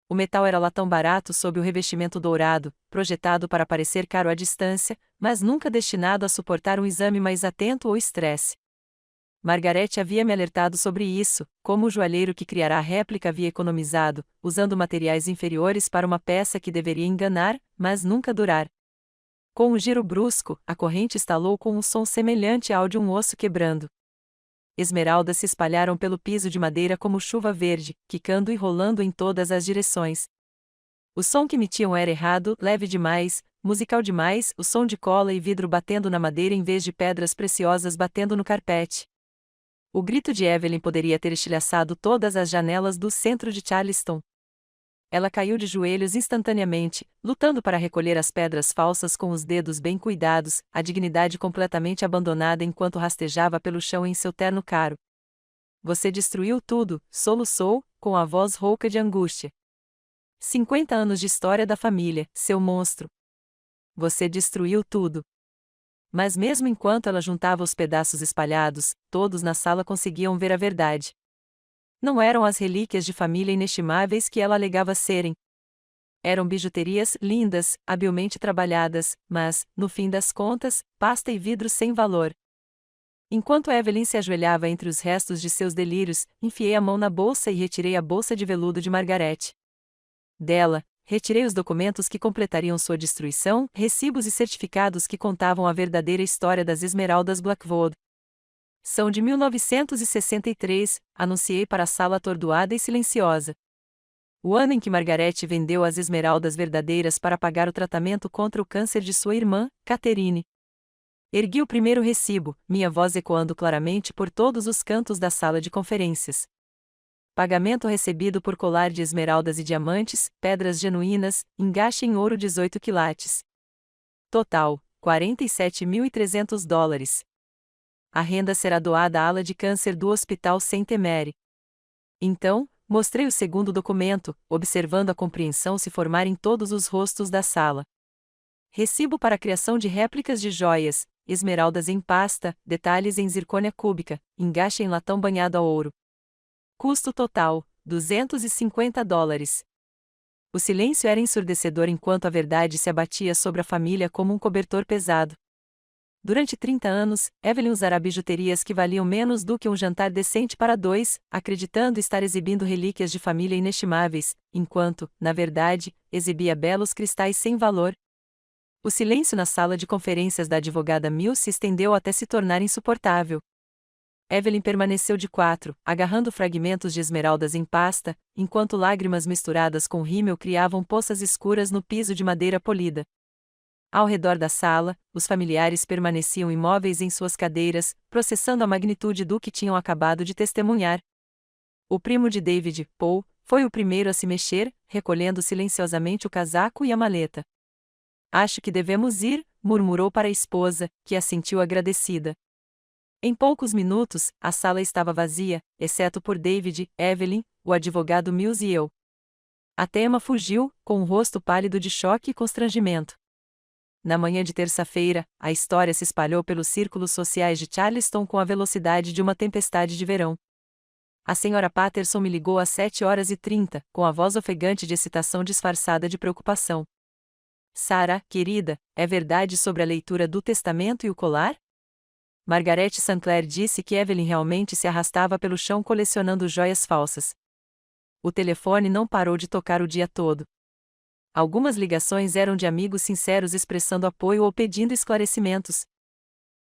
O metal era latão barato sob o revestimento dourado, projetado para parecer caro à distância, mas nunca destinado a suportar um exame mais atento ou estresse. Margaret havia me alertado sobre isso, como o joalheiro que criará a réplica havia economizado, usando materiais inferiores para uma peça que deveria enganar, mas nunca durar. Com um giro brusco, a corrente estalou com um som semelhante ao de um osso quebrando. Esmeraldas se espalharam pelo piso de madeira como chuva verde, quicando e rolando em todas as direções. O som que emitiam era errado, leve demais, musical demais, o som de cola e vidro batendo na madeira em vez de pedras preciosas batendo no carpete. O grito de Evelyn poderia ter estilhaçado todas as janelas do centro de Charleston. Ela caiu de joelhos instantaneamente, lutando para recolher as pedras falsas com os dedos bem cuidados, a dignidade completamente abandonada enquanto rastejava pelo chão em seu terno caro. Você destruiu tudo, soluçou, com a voz rouca de angústia. 50 anos de história da família, seu monstro. Você destruiu tudo. Mas mesmo enquanto ela juntava os pedaços espalhados, todos na sala conseguiam ver a verdade. Não eram as relíquias de família inestimáveis que ela alegava serem. Eram bijuterias lindas, habilmente trabalhadas, mas, no fim das contas, pasta e vidro sem valor. Enquanto Evelyn se ajoelhava entre os restos de seus delírios, enfiei a mão na bolsa e retirei a bolsa de veludo de Margaret. Dela, retirei os documentos que completariam sua destruição, recibos e certificados que contavam a verdadeira história das esmeraldas Blackwood. São de 1963, anunciei para a sala atordoada e silenciosa. O ano em que Margaret vendeu as esmeraldas verdadeiras para pagar o tratamento contra o câncer de sua irmã, Catherine. Ergui o primeiro recibo, minha voz ecoando claramente por todos os cantos da sala de conferências. Pagamento recebido por colar de esmeraldas e diamantes, pedras genuínas, engaxe em ouro 18 quilates. Total, $47.300. A renda será doada à ala de câncer do Hospital Saint Mary. Então, mostrei o segundo documento, observando a compreensão se formar em todos os rostos da sala. Recibo para a criação de réplicas de joias, esmeraldas em pasta, detalhes em zircônia cúbica, engaxe em latão banhado a ouro. Custo total, $250. O silêncio era ensurdecedor enquanto a verdade se abatia sobre a família como um cobertor pesado. Durante 30 anos, Evelyn usará bijuterias que valiam menos do que um jantar decente para 2, acreditando estar exibindo relíquias de família inestimáveis, enquanto, na verdade, exibia belos cristais sem valor. O silêncio na sala de conferências da advogada Mills se estendeu até se tornar insuportável. Evelyn permaneceu de quatro, agarrando fragmentos de esmeraldas em pasta, enquanto lágrimas misturadas com rímel criavam poças escuras no piso de madeira polida. Ao redor da sala, os familiares permaneciam imóveis em suas cadeiras, processando a magnitude do que tinham acabado de testemunhar. O primo de David, Paul, foi o primeiro a se mexer, recolhendo silenciosamente o casaco e a maleta. Acho que devemos ir, murmurou para a esposa, que assentiu agradecida. Em poucos minutos, a sala estava vazia, exceto por David, Evelyn, o advogado Mills e eu. Até Emma fugiu, com o rosto pálido de choque e constrangimento. Na manhã de terça-feira, a história se espalhou pelos círculos sociais de Charleston com a velocidade de uma tempestade de verão. A senhora Patterson me ligou às 7h30, com a voz ofegante de excitação disfarçada de preocupação. Sarah, querida, é verdade sobre a leitura do testamento e o colar? Margaret St. Clair disse que Evelyn realmente se arrastava pelo chão colecionando joias falsas. O telefone não parou de tocar o dia todo. Algumas ligações eram de amigos sinceros expressando apoio ou pedindo esclarecimentos.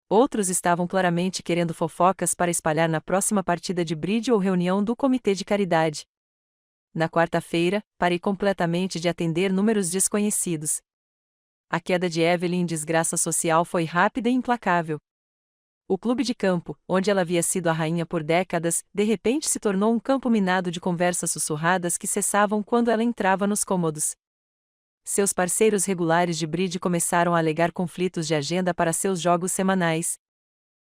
Outros estavam claramente querendo fofocas para espalhar na próxima partida de bridge ou reunião do comitê de caridade. Na quarta-feira, parei completamente de atender números desconhecidos. A queda de Evelyn em desgraça social foi rápida e implacável. O clube de campo, onde ela havia sido a rainha por décadas, de repente se tornou um campo minado de conversas sussurradas que cessavam quando ela entrava nos cômodos. Seus parceiros regulares de bridge começaram a alegar conflitos de agenda para seus jogos semanais.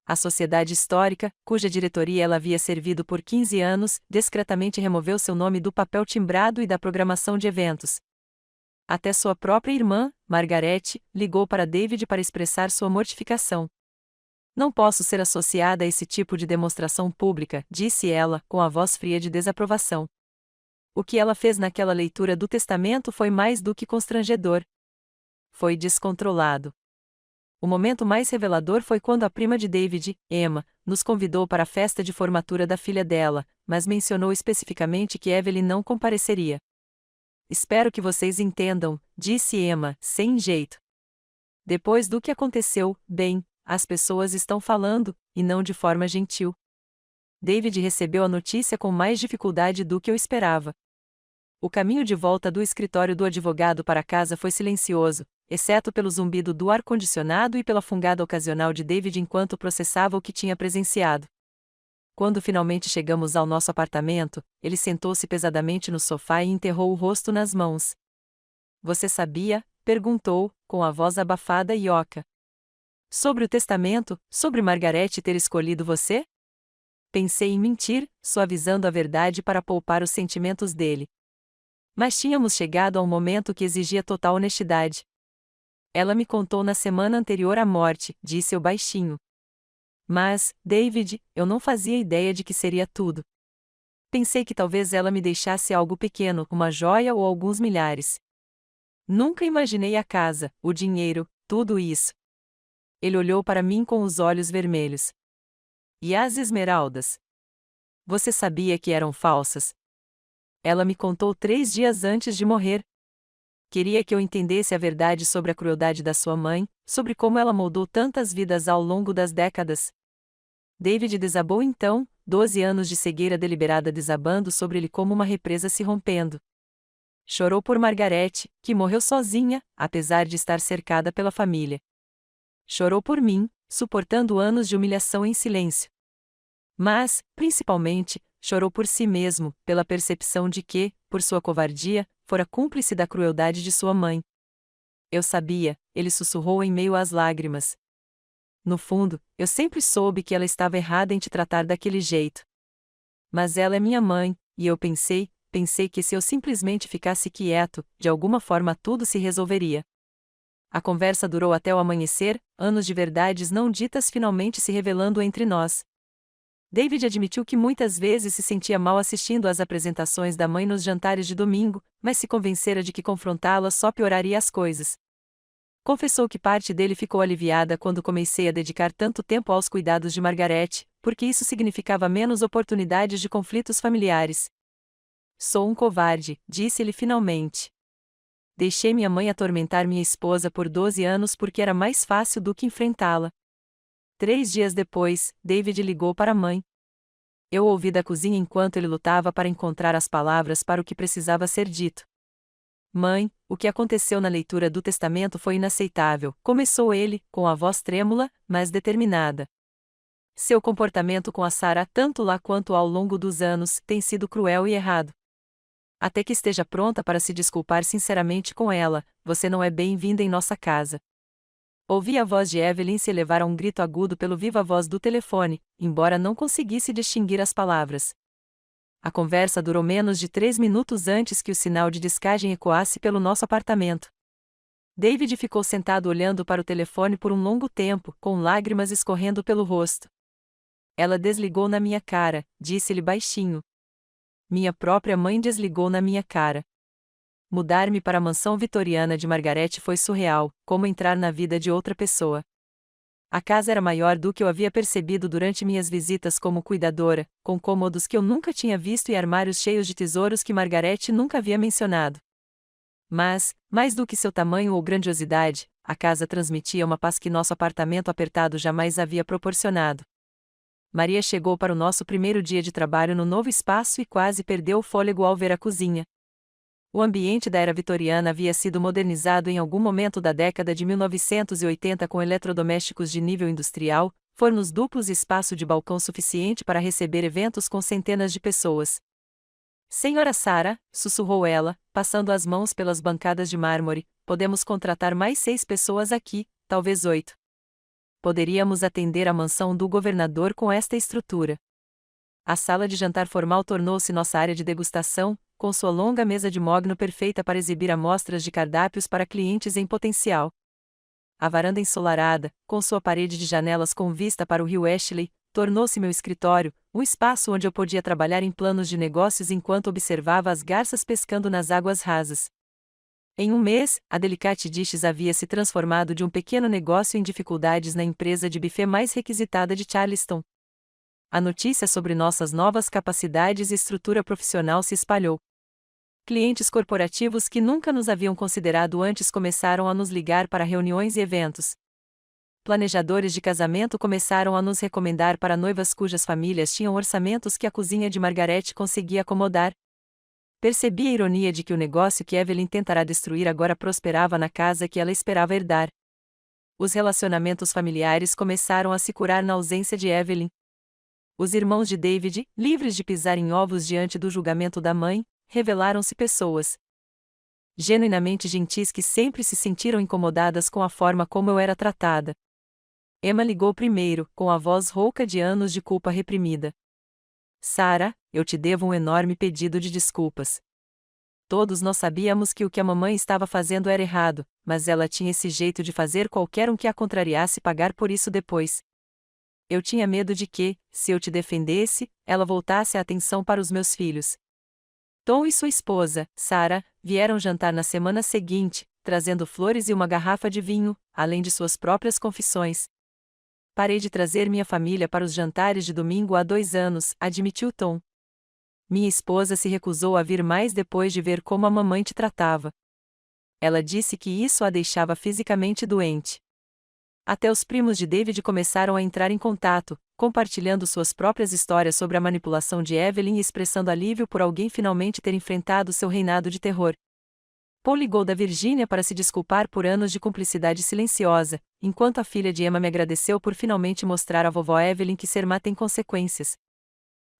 A sociedade histórica, cuja diretoria ela havia servido por 15 anos, discretamente removeu seu nome do papel timbrado e da programação de eventos. Até sua própria irmã, Margaret, ligou para David para expressar sua mortificação. Não posso ser associada a esse tipo de demonstração pública, disse ela, com a voz fria de desaprovação. O que ela fez naquela leitura do testamento foi mais do que constrangedor. Foi descontrolado. O momento mais revelador foi quando a prima de David, Emma, nos convidou para a festa de formatura da filha dela, mas mencionou especificamente que Evelyn não compareceria. Espero que vocês entendam, disse Emma, sem jeito. Depois do que aconteceu, bem, as pessoas estão falando, e não de forma gentil. David recebeu a notícia com mais dificuldade do que eu esperava. O caminho de volta do escritório do advogado para casa foi silencioso, exceto pelo zumbido do ar-condicionado e pela fungada ocasional de David enquanto processava o que tinha presenciado. Quando finalmente chegamos ao nosso apartamento, ele sentou-se pesadamente no sofá e enterrou o rosto nas mãos. Você sabia? Perguntou, com a voz abafada e oca. Sobre o testamento, sobre Margaret ter escolhido você? Pensei em mentir, suavizando a verdade para poupar os sentimentos dele. Mas tínhamos chegado a um momento que exigia total honestidade. Ela me contou na semana anterior à morte, disse eu baixinho. Mas, David, eu não fazia ideia de que seria tudo. Pensei que talvez ela me deixasse algo pequeno, uma joia ou alguns milhares. Nunca imaginei a casa, o dinheiro, tudo isso. Ele olhou para mim com os olhos vermelhos. E as esmeraldas? Você sabia que eram falsas? Ela me contou 3 dias antes de morrer. Queria que eu entendesse a verdade sobre a crueldade da sua mãe, sobre como ela moldou tantas vidas ao longo das décadas. David desabou então, 12 anos de cegueira deliberada desabando sobre ele como uma represa se rompendo. Chorou por Margaret, que morreu sozinha, apesar de estar cercada pela família. Chorou por mim, suportando anos de humilhação em silêncio. Mas, principalmente, chorou por si mesmo, pela percepção de que, por sua covardia, fora cúmplice da crueldade de sua mãe. Eu sabia, ele sussurrou em meio às lágrimas. No fundo, eu sempre soube que ela estava errada em te tratar daquele jeito. Mas ela é minha mãe, e eu pensei que se eu simplesmente ficasse quieto, de alguma forma tudo se resolveria. A conversa durou até o amanhecer, anos de verdades não ditas finalmente se revelando entre nós. David admitiu que muitas vezes se sentia mal assistindo às apresentações da mãe nos jantares de domingo, mas se convencera de que confrontá-la só pioraria as coisas. Confessou que parte dele ficou aliviada quando comecei a dedicar tanto tempo aos cuidados de Margaret, porque isso significava menos oportunidades de conflitos familiares. Sou um covarde, disse-ele finalmente. Deixei minha mãe atormentar minha esposa por 12 anos porque era mais fácil do que enfrentá-la. 3 dias depois, David ligou para a mãe. Eu ouvi da cozinha enquanto ele lutava para encontrar as palavras para o que precisava ser dito. Mãe, o que aconteceu na leitura do testamento foi inaceitável, começou ele, com a voz trêmula, mas determinada. Seu comportamento com a Sarah, tanto lá quanto ao longo dos anos, tem sido cruel e errado. Até que esteja pronta para se desculpar sinceramente com ela, você não é bem-vinda em nossa casa. Ouvi a voz de Evelyn se elevar a um grito agudo pelo viva voz do telefone, embora não conseguisse distinguir as palavras. A conversa durou menos de 3 minutos antes que o sinal de descagem ecoasse pelo nosso apartamento. David ficou sentado olhando para o telefone por um longo tempo, com lágrimas escorrendo pelo rosto. Ela desligou na minha cara, disse-lhe baixinho. Minha própria mãe desligou na minha cara. Mudar-me para a mansão vitoriana de Margaret foi surreal, como entrar na vida de outra pessoa. A casa era maior do que eu havia percebido durante minhas visitas como cuidadora, com cômodos que eu nunca tinha visto e armários cheios de tesouros que Margaret nunca havia mencionado. Mas, mais do que seu tamanho ou grandiosidade, a casa transmitia uma paz que nosso apartamento apertado jamais havia proporcionado. Maria chegou para o nosso primeiro dia de trabalho no novo espaço e quase perdeu o fôlego ao ver a cozinha. O ambiente da era vitoriana havia sido modernizado em algum momento da década de 1980 com eletrodomésticos de nível industrial, fornos duplos e espaço de balcão suficiente para receber eventos com centenas de pessoas. Senhora Sarah, sussurrou ela, passando as mãos pelas bancadas de mármore, podemos contratar mais 6 pessoas aqui, talvez 8. Poderíamos atender a mansão do governador com esta estrutura. A sala de jantar formal tornou-se nossa área de degustação, com sua longa mesa de mogno perfeita para exibir amostras de cardápios para clientes em potencial. A varanda ensolarada, com sua parede de janelas com vista para o rio Ashley, tornou-se meu escritório, um espaço onde eu podia trabalhar em planos de negócios enquanto observava as garças pescando nas águas rasas. Em um mês, a Delicate Dishes havia se transformado de um pequeno negócio em dificuldades na empresa de buffet mais requisitada de Charleston. A notícia sobre nossas novas capacidades e estrutura profissional se espalhou. Clientes corporativos que nunca nos haviam considerado antes começaram a nos ligar para reuniões e eventos. Planejadores de casamento começaram a nos recomendar para noivas cujas famílias tinham orçamentos que a cozinha de Margaret conseguia acomodar. Percebi a ironia de que o negócio que Evelyn tentará destruir agora prosperava na casa que ela esperava herdar. Os relacionamentos familiares começaram a se curar na ausência de Evelyn. Os irmãos de David, livres de pisar em ovos diante do julgamento da mãe, revelaram-se pessoas genuinamente gentis que sempre se sentiram incomodadas com a forma como eu era tratada. Emma ligou primeiro, com a voz rouca de anos de culpa reprimida. Sarah, eu te devo um enorme pedido de desculpas. Todos nós sabíamos que o que a mamãe estava fazendo era errado, mas ela tinha esse jeito de fazer qualquer um que a contrariasse pagar por isso depois. Eu tinha medo de que, se eu te defendesse, ela voltasse a atenção para os meus filhos. Tom e sua esposa, Sarah, vieram jantar na semana seguinte, trazendo flores e uma garrafa de vinho, além de suas próprias confissões. Parei de trazer minha família para os jantares de domingo há 2 anos, admitiu Tom. Minha esposa se recusou a vir mais depois de ver como a mamãe te tratava. Ela disse que isso a deixava fisicamente doente. Até os primos de David começaram a entrar em contato, compartilhando suas próprias histórias sobre a manipulação de Evelyn e expressando alívio por alguém finalmente ter enfrentado seu reinado de terror. Paul ligou da Virgínia para se desculpar por anos de cumplicidade silenciosa, enquanto a filha de Emma me agradeceu por finalmente mostrar à vovó Evelyn que ser má tem consequências.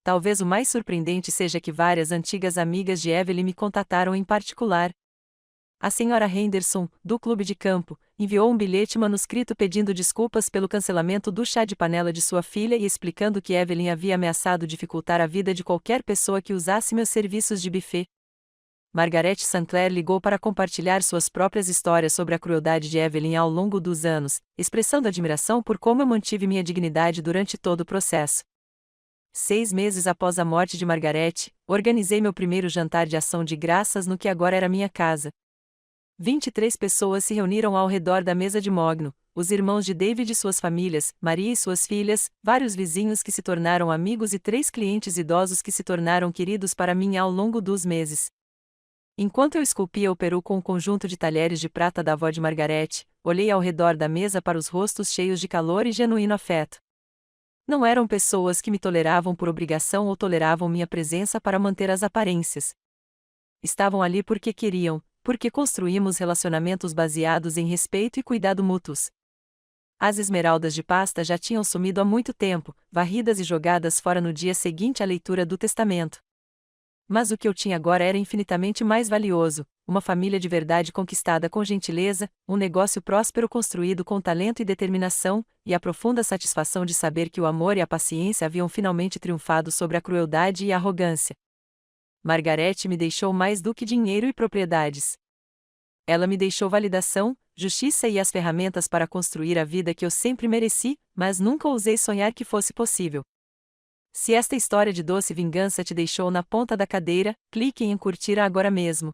Talvez o mais surpreendente seja que várias antigas amigas de Evelyn me contataram em particular. A senhora Henderson, do clube de campo, enviou um bilhete manuscrito pedindo desculpas pelo cancelamento do chá de panela de sua filha e explicando que Evelyn havia ameaçado dificultar a vida de qualquer pessoa que usasse meus serviços de buffet. Margaret Sinclair ligou para compartilhar suas próprias histórias sobre a crueldade de Evelyn ao longo dos anos, expressando admiração por como eu mantive minha dignidade durante todo o processo. 6 meses após a morte de Margaret, organizei meu primeiro jantar de ação de graças no que agora era minha casa. 23 pessoas se reuniram ao redor da mesa de mogno, os irmãos de David e suas famílias, Maria e suas filhas, vários vizinhos que se tornaram amigos e 3 clientes idosos que se tornaram queridos para mim ao longo dos meses. Enquanto eu esculpia o peru com um conjunto de talheres de prata da avó de Margaret, olhei ao redor da mesa para os rostos cheios de calor e genuíno afeto. Não eram pessoas que me toleravam por obrigação ou toleravam minha presença para manter as aparências. Estavam ali porque queriam, Porque construímos relacionamentos baseados em respeito e cuidado mútuos. As esmeraldas de pasta já tinham sumido há muito tempo, varridas e jogadas fora no dia seguinte à leitura do testamento. Mas o que eu tinha agora era infinitamente mais valioso: uma família de verdade conquistada com gentileza, um negócio próspero construído com talento e determinação, e a profunda satisfação de saber que o amor e a paciência haviam finalmente triunfado sobre a crueldade e a arrogância. Margarete me deixou mais do que dinheiro e propriedades. Ela me deixou validação, justiça e as ferramentas para construir a vida que eu sempre mereci, mas nunca ousei sonhar que fosse possível. Se esta história de doce vingança te deixou na ponta da cadeira, clique em curtir agora mesmo.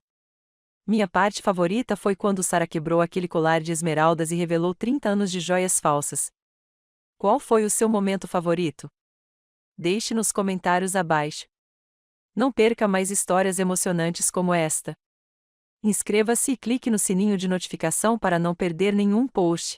Minha parte favorita foi quando Sarah quebrou aquele colar de esmeraldas e revelou 30 anos de joias falsas. Qual foi o seu momento favorito? Deixe nos comentários abaixo. Não perca mais histórias emocionantes como esta. Inscreva-se e clique no sininho de notificação para não perder nenhum post.